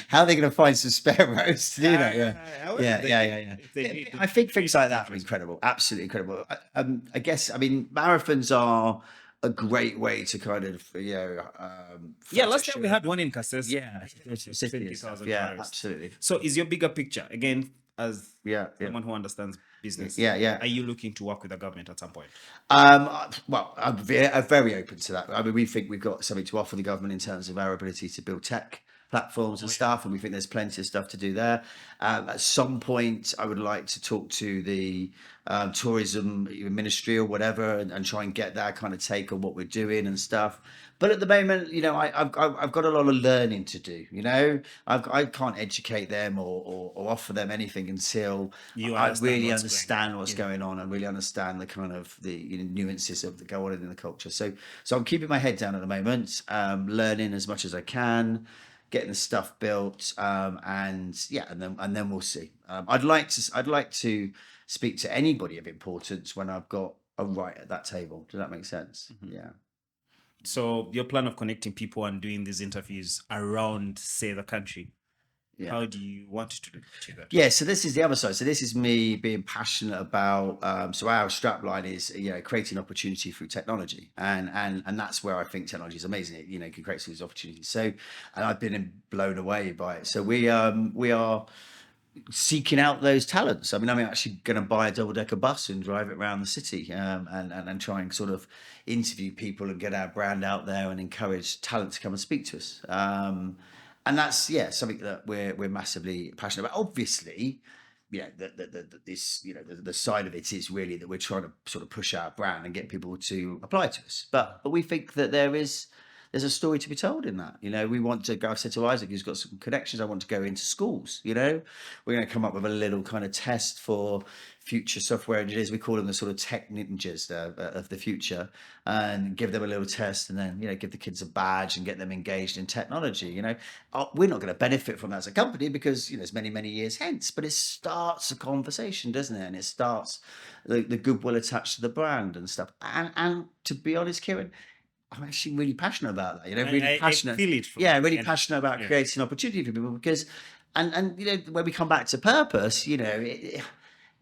how are they going to find some spare roads to do that? Yeah. I think things like that are incredible. Absolutely incredible. I guess. I mean, marathons are a great way to kind of, last time we had one in Kasese. Yeah, absolutely. So is your bigger picture, again, as someone who understands business, are you looking to work with the government at some point? Well, I'm very open to that. I mean, we think we've got something to offer the government in terms of our ability to build tech platforms and stuff, and we think there's plenty of stuff to do there. At some point, I would like to talk to the tourism ministry or whatever, and try and get that kind of take on what we're doing and stuff. But at the moment, I've got a lot of learning to do. I can't educate them or offer them anything until I really understand what's going on and really understand the kind of the nuances of the go on in the culture. So I'm keeping my head down at the moment, learning as much as I can, getting the stuff built, and then we'll see. I'd like to speak to anybody of importance when I've got a right at that table. Does that make sense? Mm-hmm. Yeah. So your plan of connecting people and doing these interviews around, say, the country, how do you want to do that? Yeah, so this is the other side. So this is me being passionate about. So our strapline is creating opportunity through technology, and that's where I think technology is amazing. It can create these opportunities. So, and I've been blown away by it. So we are seeking out those talents. I mean, I'm actually going to buy a double-decker bus and drive it around the city, and try and sort of interview people and get our brand out there and encourage talent to come and speak to us. And that's something that we're massively passionate about. Obviously, the side of it is really that we're trying to sort of push our brand and get people to apply to us. But we think that there's a story to be told in that. We want to go. I said to Isaac, who's got some connections, I want to go into schools. We're going to come up with a little kind of test for future software engineers. We call them the sort of tech ninjas of the future, and give them a little test, and then give the kids a badge and get them engaged in technology. We're not going to benefit from that as a company because it's many years hence, but it starts a conversation, doesn't it? And it starts the goodwill attached to the brand and stuff. And to be honest, Kieran, I'm actually really passionate about that. Really passionate. I feel it. Really passionate about creating opportunity for people because, and when we come back to purpose,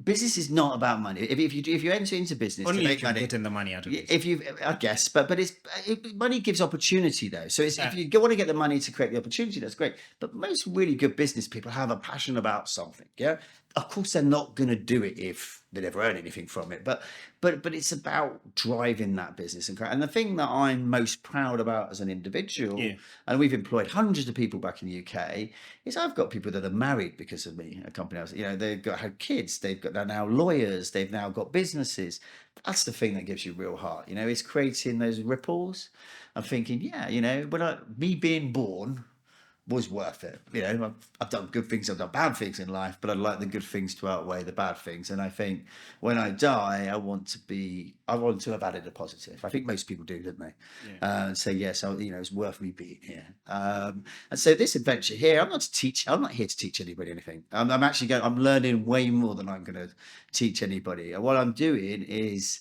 business is not about money. If you enter into business only to make money, getting the money out of it. If you, I guess, but money gives opportunity though. So if you want to get the money to create the opportunity, that's great. But most really good business people have a passion about something. Yeah, of course they're not going to do it if they never earn anything from it. But it's about driving that business and the thing that I'm most proud about as an individual, and we've employed hundreds of people back in the UK, is I've got people that are married because of me. A company, they've had kids, they're now lawyers, they've now got businesses. That's the thing that gives you real heart, is creating those ripples. I'm thinking, me being born was worth it. I've done good things, I've done bad things in life, but I'd like the good things to outweigh the bad things. And I think when I die, I want to have added a positive. I think most people do, don't they? So yes, it's worth me being here. And so this adventure here, I'm not here to teach anybody anything. I'm learning way more than I'm going to teach anybody. And what I'm doing is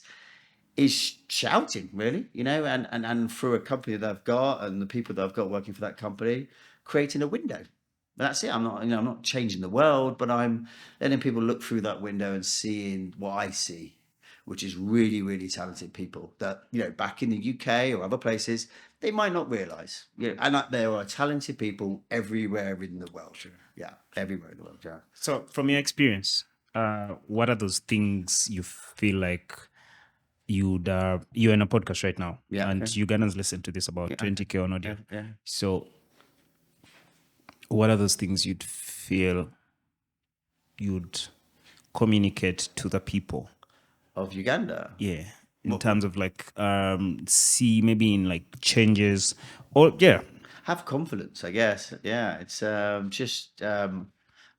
shouting, really, and through a company that I've got and the people that I've got working for that company, creating a window. That's it. I'm not changing the world, but I'm letting people look through that window and seeing what I see, which is really, really talented people that, back in the UK or other places, they might not realize, and there are talented people everywhere in the world. Sure. Yeah. Everywhere in the world. Yeah. So from your experience, what are those things you feel like you're in a podcast right now, and Ugandans listen to this, about 20K on audio. So what are those things you'd feel you'd communicate to the people of Uganda? Yeah. In terms of see maybe in changes or have confidence, I guess. Yeah. It's just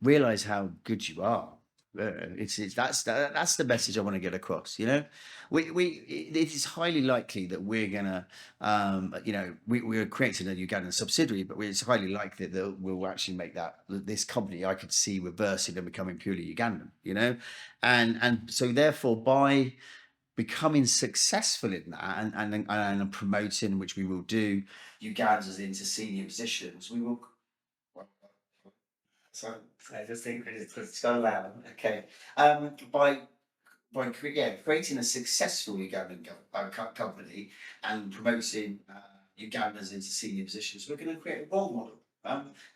realize how good you are. That's the message I want to get across. It is highly likely that we're gonna we're creating a Ugandan subsidiary, but it's highly likely that we'll actually make this company I could see reversing and becoming purely Ugandan, and so therefore by becoming successful in that and promoting, which we will do, Ugandans into senior positions, we will. So I just think it's gone loud. Okay. By creating a successful Ugandan company and promoting Ugandans into senior positions, we're going to create a role model.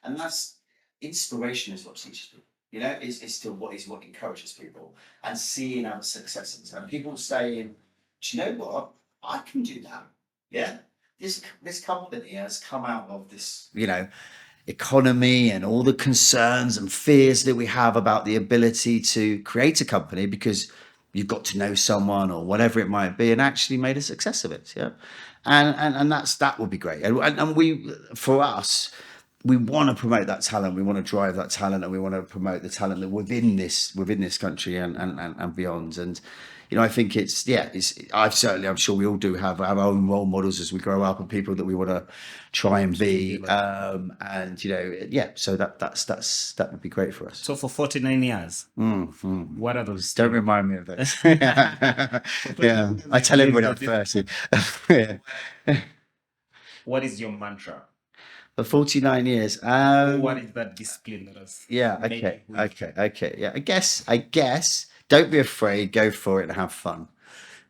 And that's inspiration is what teaches people. Is still what encourages people, and seeing our successes and people saying, do you know what? I can do that. Yeah. This company has come out of this, economy and all the concerns and fears that we have about the ability to create a company because you've got to know someone or whatever it might be, and actually made a success of it. Yeah. And that would be great. And for us, we want to promote that talent. We want to drive that talent, and we want to promote the talent that within this country and beyond. And I think I'm sure we all do have our own role models as we grow up, and people that we want to try and be. So that would be great for us. So for 49 years, what are those? Don't remind me of this. Yeah, I tell everyone at first. What is your mantra? For 49 years. What is that discipline that has? Yeah. Okay. Yeah. I guess. Don't be afraid. Go for it and have fun.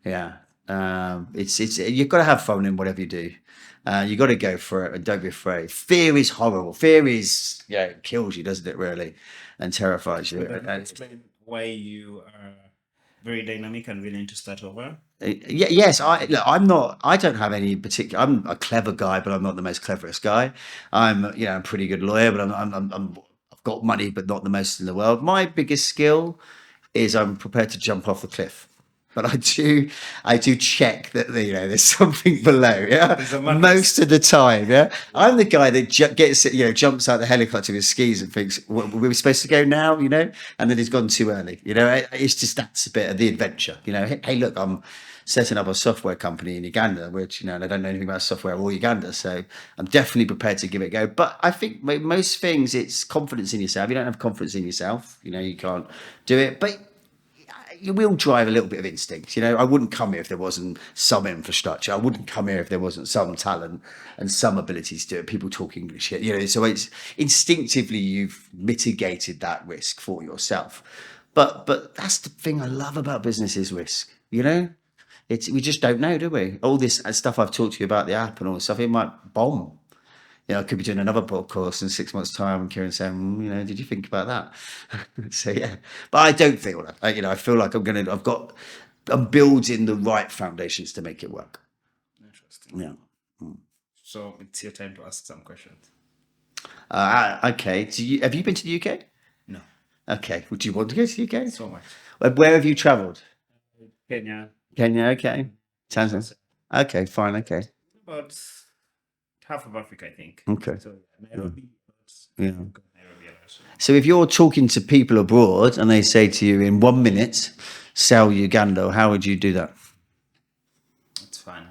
Yeah. It's you've got to have fun in whatever you do. You got to go for it and don't be afraid. Fear is horrible. Fear is it kills you, doesn't it? Really, and terrifies you. Explain why you are very dynamic and willing to start over. Yes, I don't have any particular. I'm a clever guy, but I'm not the most cleverest guy. I'm a pretty good lawyer, but I've got money, but not the most in the world. My biggest skill is I'm prepared to jump off the cliff, but I do check that there's something below. Yeah, most of the time. Yeah, I'm the guy that jumps out the helicopter with skis and thinks we were supposed to go now. And then he's gone too early. It's just that's a bit of the adventure. Hey, look, I'm setting up a software company in Uganda, which and I don't know anything about software or Uganda, so I'm definitely prepared to give it a go. But I think most things, it's confidence in yourself. You don't have confidence in yourself, you can't do it. But you will drive a little bit of instinct. I wouldn't come here if there wasn't some infrastructure. I wouldn't come here if there wasn't some talent and some abilities to do it. People talk English here, so it's instinctively you've mitigated that risk for yourself. But that's the thing I love about business is risk. You know, we just don't know, do we? All this stuff I've talked to you about, the app and all this stuff, it might bomb. You know, I could be doing another podcast in 6 months' time, and Kieran saying, you know, did you think about that? So yeah, but I don't feel that. You know, I feel like I'm building the right foundations to make it work. Interesting. Yeah. So it's your time to ask some questions. Okay. Have you been to the UK? No. Okay. Would you want to go to the UK? So much. Where have you travelled? Kenya. Okay. Tanzania. Okay. Fine. Okay. About half of Africa, I think. Okay. So Nairobi. Yeah. Nairobi. So if you're talking to people abroad and they say to you in 1 minute, sell Uganda, how would you do that? It's fun.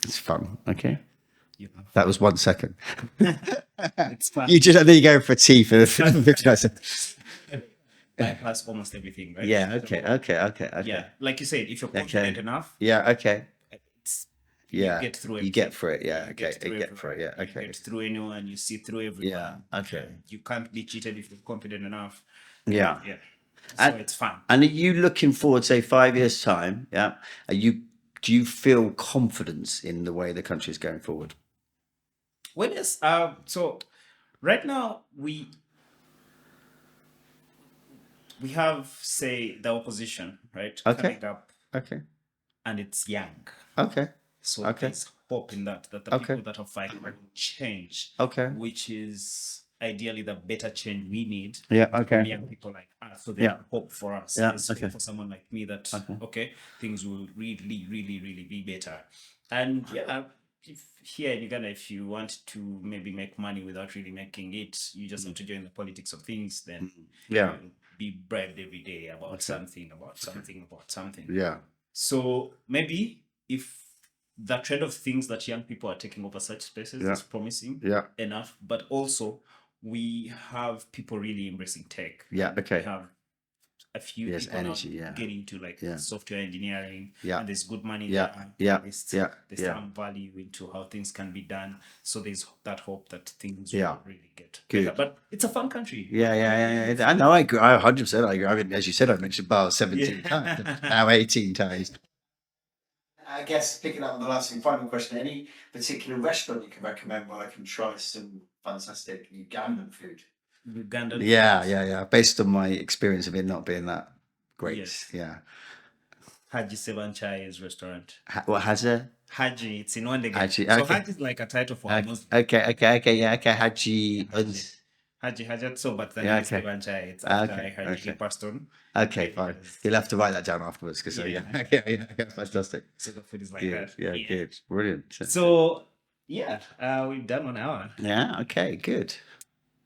It's fun. Okay. That was 1 second. It's fun. I think you go for tea for 59 seconds. Bypass almost everything, right? Yeah. Okay. Yeah. Like you said, if you're confident enough. Yeah. Okay. You get through it. You get through it. Yeah. Okay. You get through it. Yeah. Okay. You get through anyone. You see through everyone. Yeah. Okay. You can't be cheated if you're confident enough. Yeah. Yeah. So it's fun. And are you looking forward, say, 5 years' time? Yeah. Do you feel confidence in the way the country is going forward? Well, yes. So right now we have, say, the opposition, right? Okay. Coming up. Okay. And it's young. Okay. So there's hope in that the people that are fighting will change. Okay. Which is ideally the better change we need. Yeah. From Okay. young people like us. So there's hope for us. Yeah. There's Okay. hope for someone like me that things will really, really, really be better. And if here in Uganda, if you want to maybe make money without really making it, you just have to join the politics of things. Then you'll be bribed every day about something. Yeah. So maybe if the trend of things that young people are taking over such spaces is promising enough, but also we have people really embracing tech. Yeah. Okay. We have a few people energy, now getting to software engineering, Yeah. and there's good money Yeah. there. Yeah. There's Yeah. some value into how things can be done. So there's that hope that things Yeah. will really get Good. better. But it's a fun country. Yeah. I know. I agree. 100%. I agree. I mean, as you said, I mentioned bar 17 times. Now 18 times. I guess picking up on the last and final question, any particular restaurant you can recommend where I can try some fantastic Ugandan food? Ugandan. Yeah. Based on my experience of it not being that great. Yes. Yeah. Haji Sevanchai's restaurant. What has a? Haji, it's in Wandega. Haji, So okay. Haji is like a title for a Muslim. Okay. Yeah. Okay. Haji. Haji. So, but the name is Sevanchai. It's after Haji Paston. Okay, fine. You'll have to write that down afterwards because yeah, fantastic. So the food is like Good. that. Yeah, good, brilliant. So we've done 1 hour. Yeah. Okay. Good.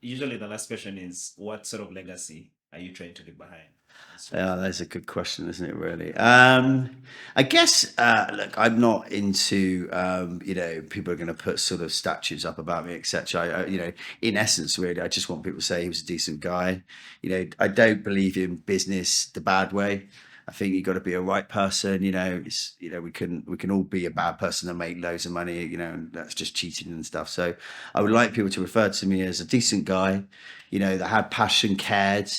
Usually the last question is, what sort of legacy are you trying to leave behind? That's a good question, isn't it? Really. I guess. Look, I'm not into. People are going to put sort of statues up about me, etc. In essence, really, I just want people to say he was a decent guy. I don't believe in business the bad way. I think you've got to be a right person. We can all be a bad person and make loads of money. And that's just cheating and stuff. So I would like people to refer to me as a decent guy. That had passion, cared.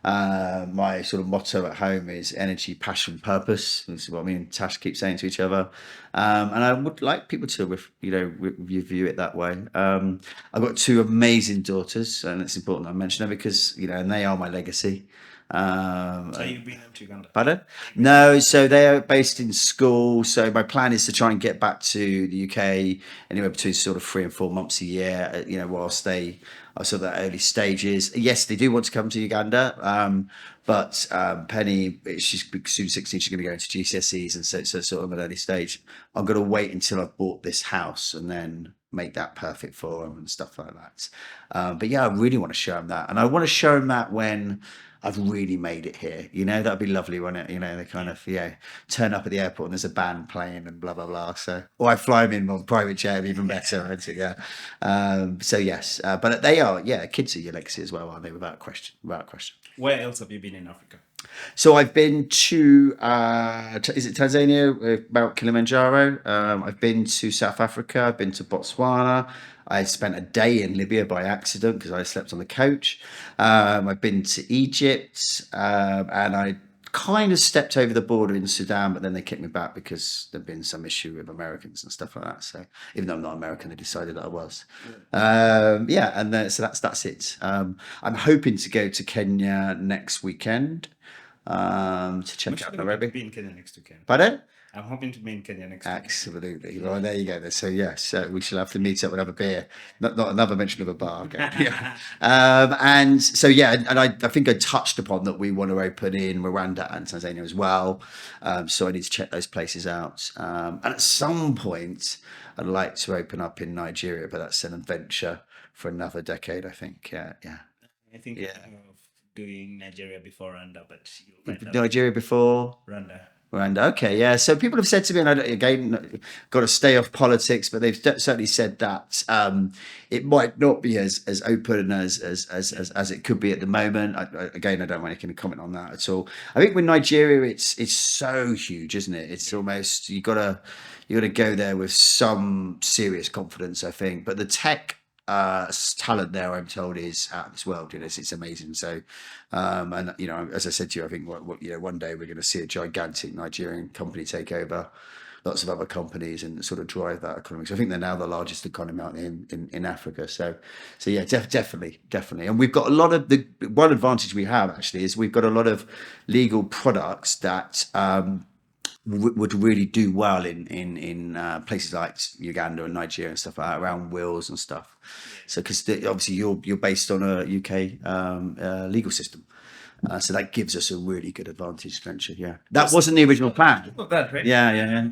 My sort of motto at home is energy, passion, purpose. This is what me and Tash keep saying to each other. And I would like people to, review it that way. I've got 2 amazing daughters, and it's important I mention them because, and they are my legacy. So you've been to Uganda? Pardon? No, so they are based in school. So my plan is to try and get back to the UK anywhere between sort of 3 and 4 months a year, whilst they are sort of the early stages. Yes, they do want to come to Uganda, but Penny, she's soon 16, she's going to go into GCSEs, and so it's sort of an early stage. I'm going to wait until I've bought this house and then make that perfect for them and stuff like that. But yeah, I really want to show them that. And I want to show them that when I've really made it here. That'd be lovely, wouldn't it? They kind of, turn up at the airport and there's a band playing and blah, blah, blah. So, or I fly them in on a private jet, even better, isn't it? Yeah. So yes, but they are, kids are your legacy as well, aren't they? Without question. Where else have you been in Africa? So I've been to, is it Tanzania, Mount Kilimanjaro? I've been to South Africa. I've been to Botswana. I spent a day in Libya by accident because I slept on the coach. I've been to Egypt, and I kind of stepped over the border in Sudan, but then they kicked me back because there'd been some issue with Americans and stuff like that. So even though I'm not American, they decided that I was. And then, so that's it. I'm hoping to go to Kenya next weekend. To check out Nairobi. Be in Kenya next weekend. Pardon? I'm hoping to be in Kenya next weekend. Absolutely. Well, there you go. So yes, we shall have to meet up and have a beer. Not another mention of a bar. Okay. Yeah. And so and I think I touched upon that we want to open in Rwanda and Tanzania as well. So I need to check those places out. And at some point, I'd like to open up in Nigeria, but that's an adventure for another decade, I think. Yeah. I think doing Nigeria before Rwanda, but Nigeria before Rwanda. Okay, yeah. So people have said to me, and again, got to stay off politics, but they've certainly said that it might not be as open as it could be at the moment. I don't want to comment on that at all. I think with Nigeria, it's so huge, isn't it? It's almost you got to go there with some serious confidence, I think. But the tech talent there, I'm told, is out of this world. It's amazing. So, and as I said to you, I think one day we're going to see a gigantic Nigerian company take over lots of other companies and sort of drive that economy. So I think they're now the largest economy out in Africa. So yeah, definitely. And we've got a lot of one advantage we have actually is we've got a lot of legal products that would really do well in places like Uganda and Nigeria and stuff like that, around wills and stuff. So because obviously you're based on a UK legal system, so that gives us a really good advantage. Yeah, that wasn't the original plan. That, right? Yeah.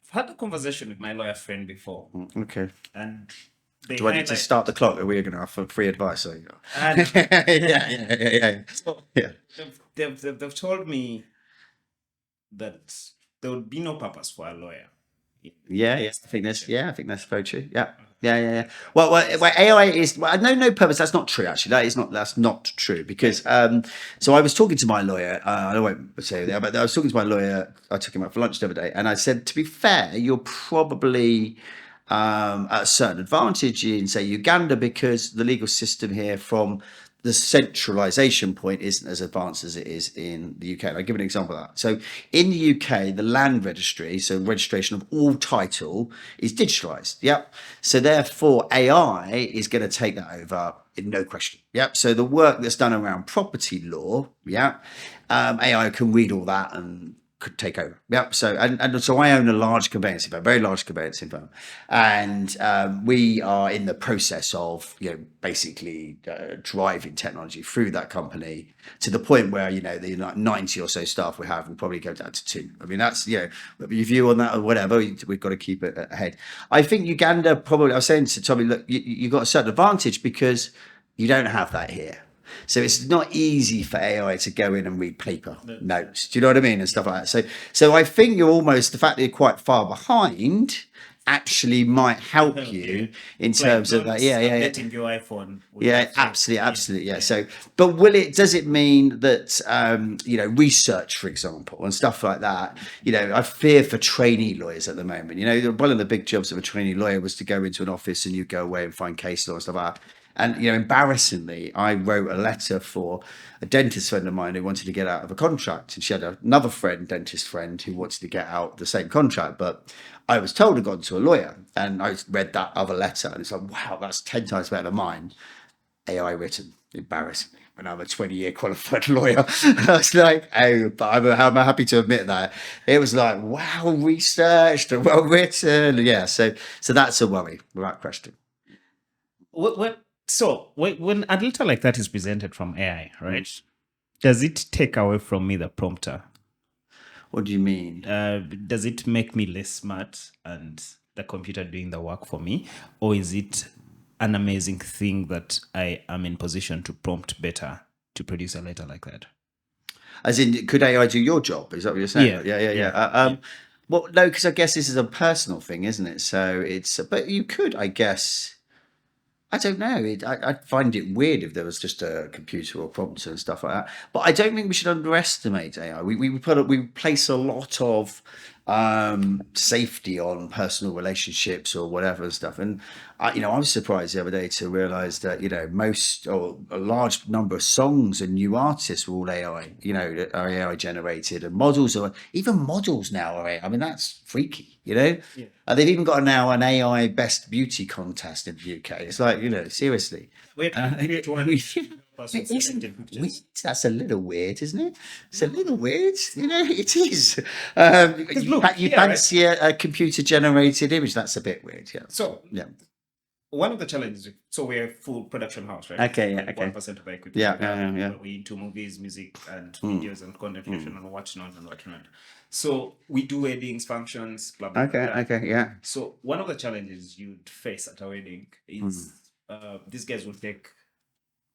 I've had a conversation with my lawyer friend before. Okay. And do I need to start the clock? Are we going to offer free advice? So, yeah. So they've told me that there would be no purpose for a lawyer. I think that's very true. Yeah. Well, AI is. Well, no purpose. That's not true. Actually, that's not true because. So I was talking to my lawyer. I won't say that, but I was talking to my lawyer. I took him out for lunch the other day, and I said, to be fair, you're probably at a certain advantage in, say, Uganda, because the legal system here, from the centralization point, isn't as advanced as it is in the UK. And I'll give an example of that. So in the UK, the land registry, so registration of all title, is digitalized. Yep. So therefore, AI is going to take that over in no question. Yep. So the work that's done around property law, AI can read all that and could take over. Yep. So and so I own a large conveyancing firm, very large conveyancing firm, and we are in the process of basically driving technology through that company to the point where the 90 or so staff we have will probably go down to 2. I mean, that's your view on that or whatever. We've got to keep it ahead. I think Uganda probably. I was saying to Tommy, look, you got a certain advantage because you don't have that here. So it's not easy for AI to go in and read paper notes. Do you know what I mean? And stuff like that. So I think you're almost, the fact that you're quite far behind actually might help you in terms of that. Updating your iPhone. Absolutely. Yeah. So, but does it mean that, research, for example, and stuff like that, I fear for trainee lawyers at the moment. One of the big jobs of a trainee lawyer was to go into an office and you go away and find case law and stuff like that. And, embarrassingly, I wrote a letter for a dentist friend of mine who wanted to get out of a contract. And she had another dentist friend, who wanted to get out of the same contract. But I was told to go to a lawyer. And I read that other letter. And it's like, wow, that's 10 times better than mine. AI written, embarrassingly. When I'm a 20-year qualified lawyer. I was like, but I'm happy to admit that. It was like, wow, researched and well written. Yeah, so that's a worry, without question. So when a data like that is presented from AI, right, does it take away from me the prompter? What do you mean? Does it make me less smart and the computer doing the work for me? Or is it an amazing thing that I am in position to prompt better to produce a letter like that? As in, could AI do your job? Is that what you're saying? Yeah. Well, no, because I guess this is a personal thing, isn't it? So but you could, I guess. I don't know. I'd find it weird if there was just a computer or prompter and stuff like that. But I don't think we should underestimate AI. We place a lot of safety on personal relationships or whatever and stuff. And I was surprised the other day to realize that most or a large number of songs and new artists were all AI. Are AI generated, and even models now are AI. I mean, that's freaky. Yeah. They've even got now an AI best beauty contest in the UK. It's like, seriously. That's a little weird, isn't it? It's a little weird. It is. You fancy a computer generated image? That's a bit weird. Yeah. So yeah. One of the challenges, so we're a full production house, right? Okay, yeah, okay. 1% of our equipment. Yeah. We into movies, music, and videos and content creation and whatnot. So we do weddings, functions, blah, blah, blah. Okay, yeah. So one of the challenges you'd face at a wedding is these guys will take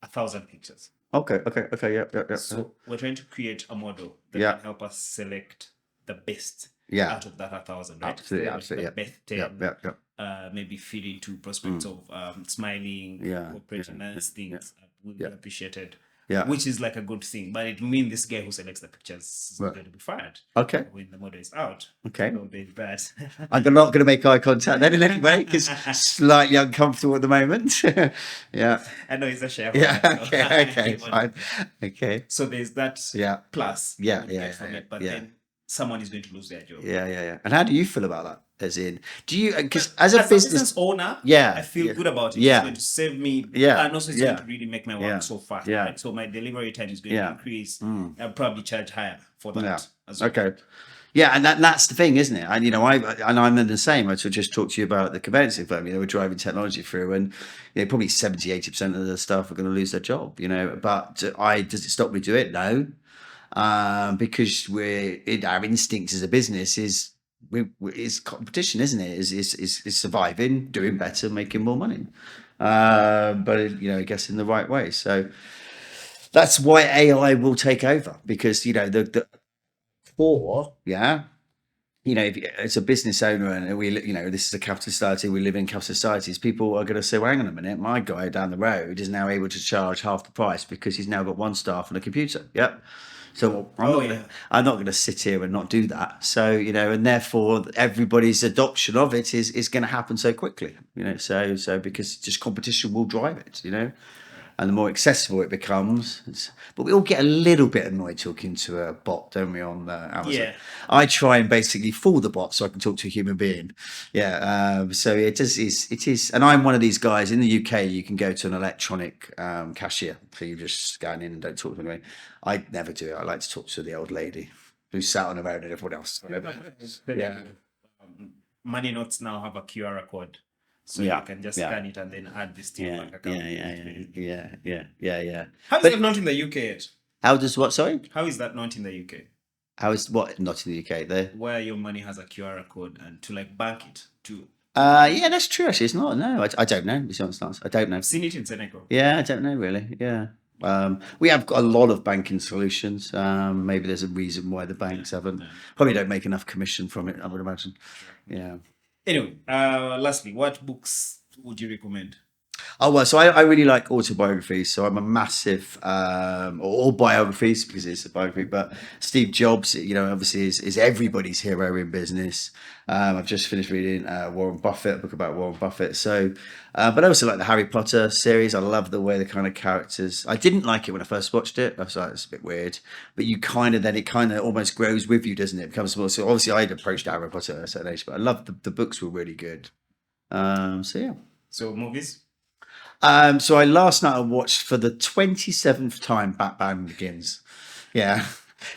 1,000 pictures. Okay, yeah. So we're trying to create a model that can help us select the best out of that 1,000, right? Absolutely. The best 10. Maybe feed into prospects of smiling, cooperating, nice things will be appreciated, which is like a good thing. But it means this guy who selects the pictures is going to be fired. Okay. When the model is out. Okay. So very bad. I'm not going to make eye contact then in any way because slightly uncomfortable at the moment. Yeah. I know he's a chef. Yeah. Okay. Fine. Okay. So there's that plus. Yeah. But then someone is going to lose their job. Yeah. And how do you feel about that? As in, do you, because as a business owner, I feel good about it. It's going to save me, and also it's going to really make my work so fast. Right? So my delivery time is going to increase. I'll probably charge higher for that as well. Okay. Yeah, and that's the thing, isn't it? And I'm in the same. I just talked to you about the conveyancing firm. We're driving technology through, and probably 70-80% of the staff are going to lose their job. But does it stop me doing it? No, because our instinct as a business is. It's competition, isn't it? Is surviving, doing better, making more money, but I guess in the right way. So that's why AI will take over, because the core, if it's a business owner and this is a capitalist society, we live in capitalist societies. People are going to say, well, hang on a minute, my guy down the road is now able to charge half the price because he's now got one staff and a computer. Yep. So I'm not going to sit here and not do that. So, and therefore everybody's adoption of it is going to happen so quickly, so because just competition will drive it, and the more accessible it becomes. But we all get a little bit annoyed talking to a bot, don't we, on Amazon? Yeah. I try and basically fool the bot so I can talk to a human being. Yeah. So it is. And I'm one of these guys in the UK. You can go to an electronic cashier. So you just scan in and don't talk to anyone. I never do it. I like to talk to the old lady who's sat on her own and everyone else. Yeah. Money notes now have a QR code. So you can just scan it and then add this to your bank account. Yeah. How is that not in the UK yet? How does what? Sorry? How is that not in the UK? How is what not in the UK? There, where your money has a QR code and to bank it to. Yeah, that's true. Actually, it's not. No, I don't know. I don't know. I've seen it in Senegal. Yeah, I don't know really. Yeah. We have got a lot of banking solutions. Maybe there's a reason why the banks haven't. Probably don't make enough commission from it, I would imagine. Yeah. Anyway, lastly, what books would you recommend? Oh, well, so I really like autobiographies. So I'm a massive, or biographies because it's a biography, but Steve Jobs, obviously is everybody's hero in business. I've just finished reading Warren Buffett, a book about Warren Buffett. So, but I also like the Harry Potter series. I love the way the kind of characters, I didn't like it when I first watched it. I was like, it's a bit weird, but it kind of almost grows with you, doesn't it? It becomes more, so obviously I'd approached Harry Potter at a certain age, but I loved the books were really good. So yeah. So movies? So last night I watched for the 27th time Batman Begins. Yeah.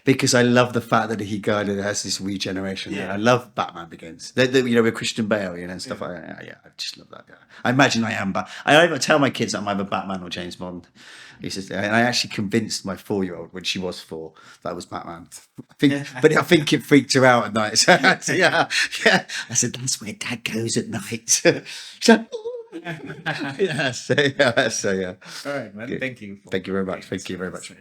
Because I love the fact that he kind of has this regeneration. Yeah. I love Batman Begins. With Christian Bale, and stuff like that. Yeah, I just love that guy. I imagine I am, but I tell my kids I'm either Batman or James Bond. And I actually convinced my 4-year-old when she was 4 that was Batman. I think it freaked her out at night. So I said, that's where Dad goes at night. She's like, yeah. So yeah. All right, man. Good. Thank you. Thank you very much. Thank you very much.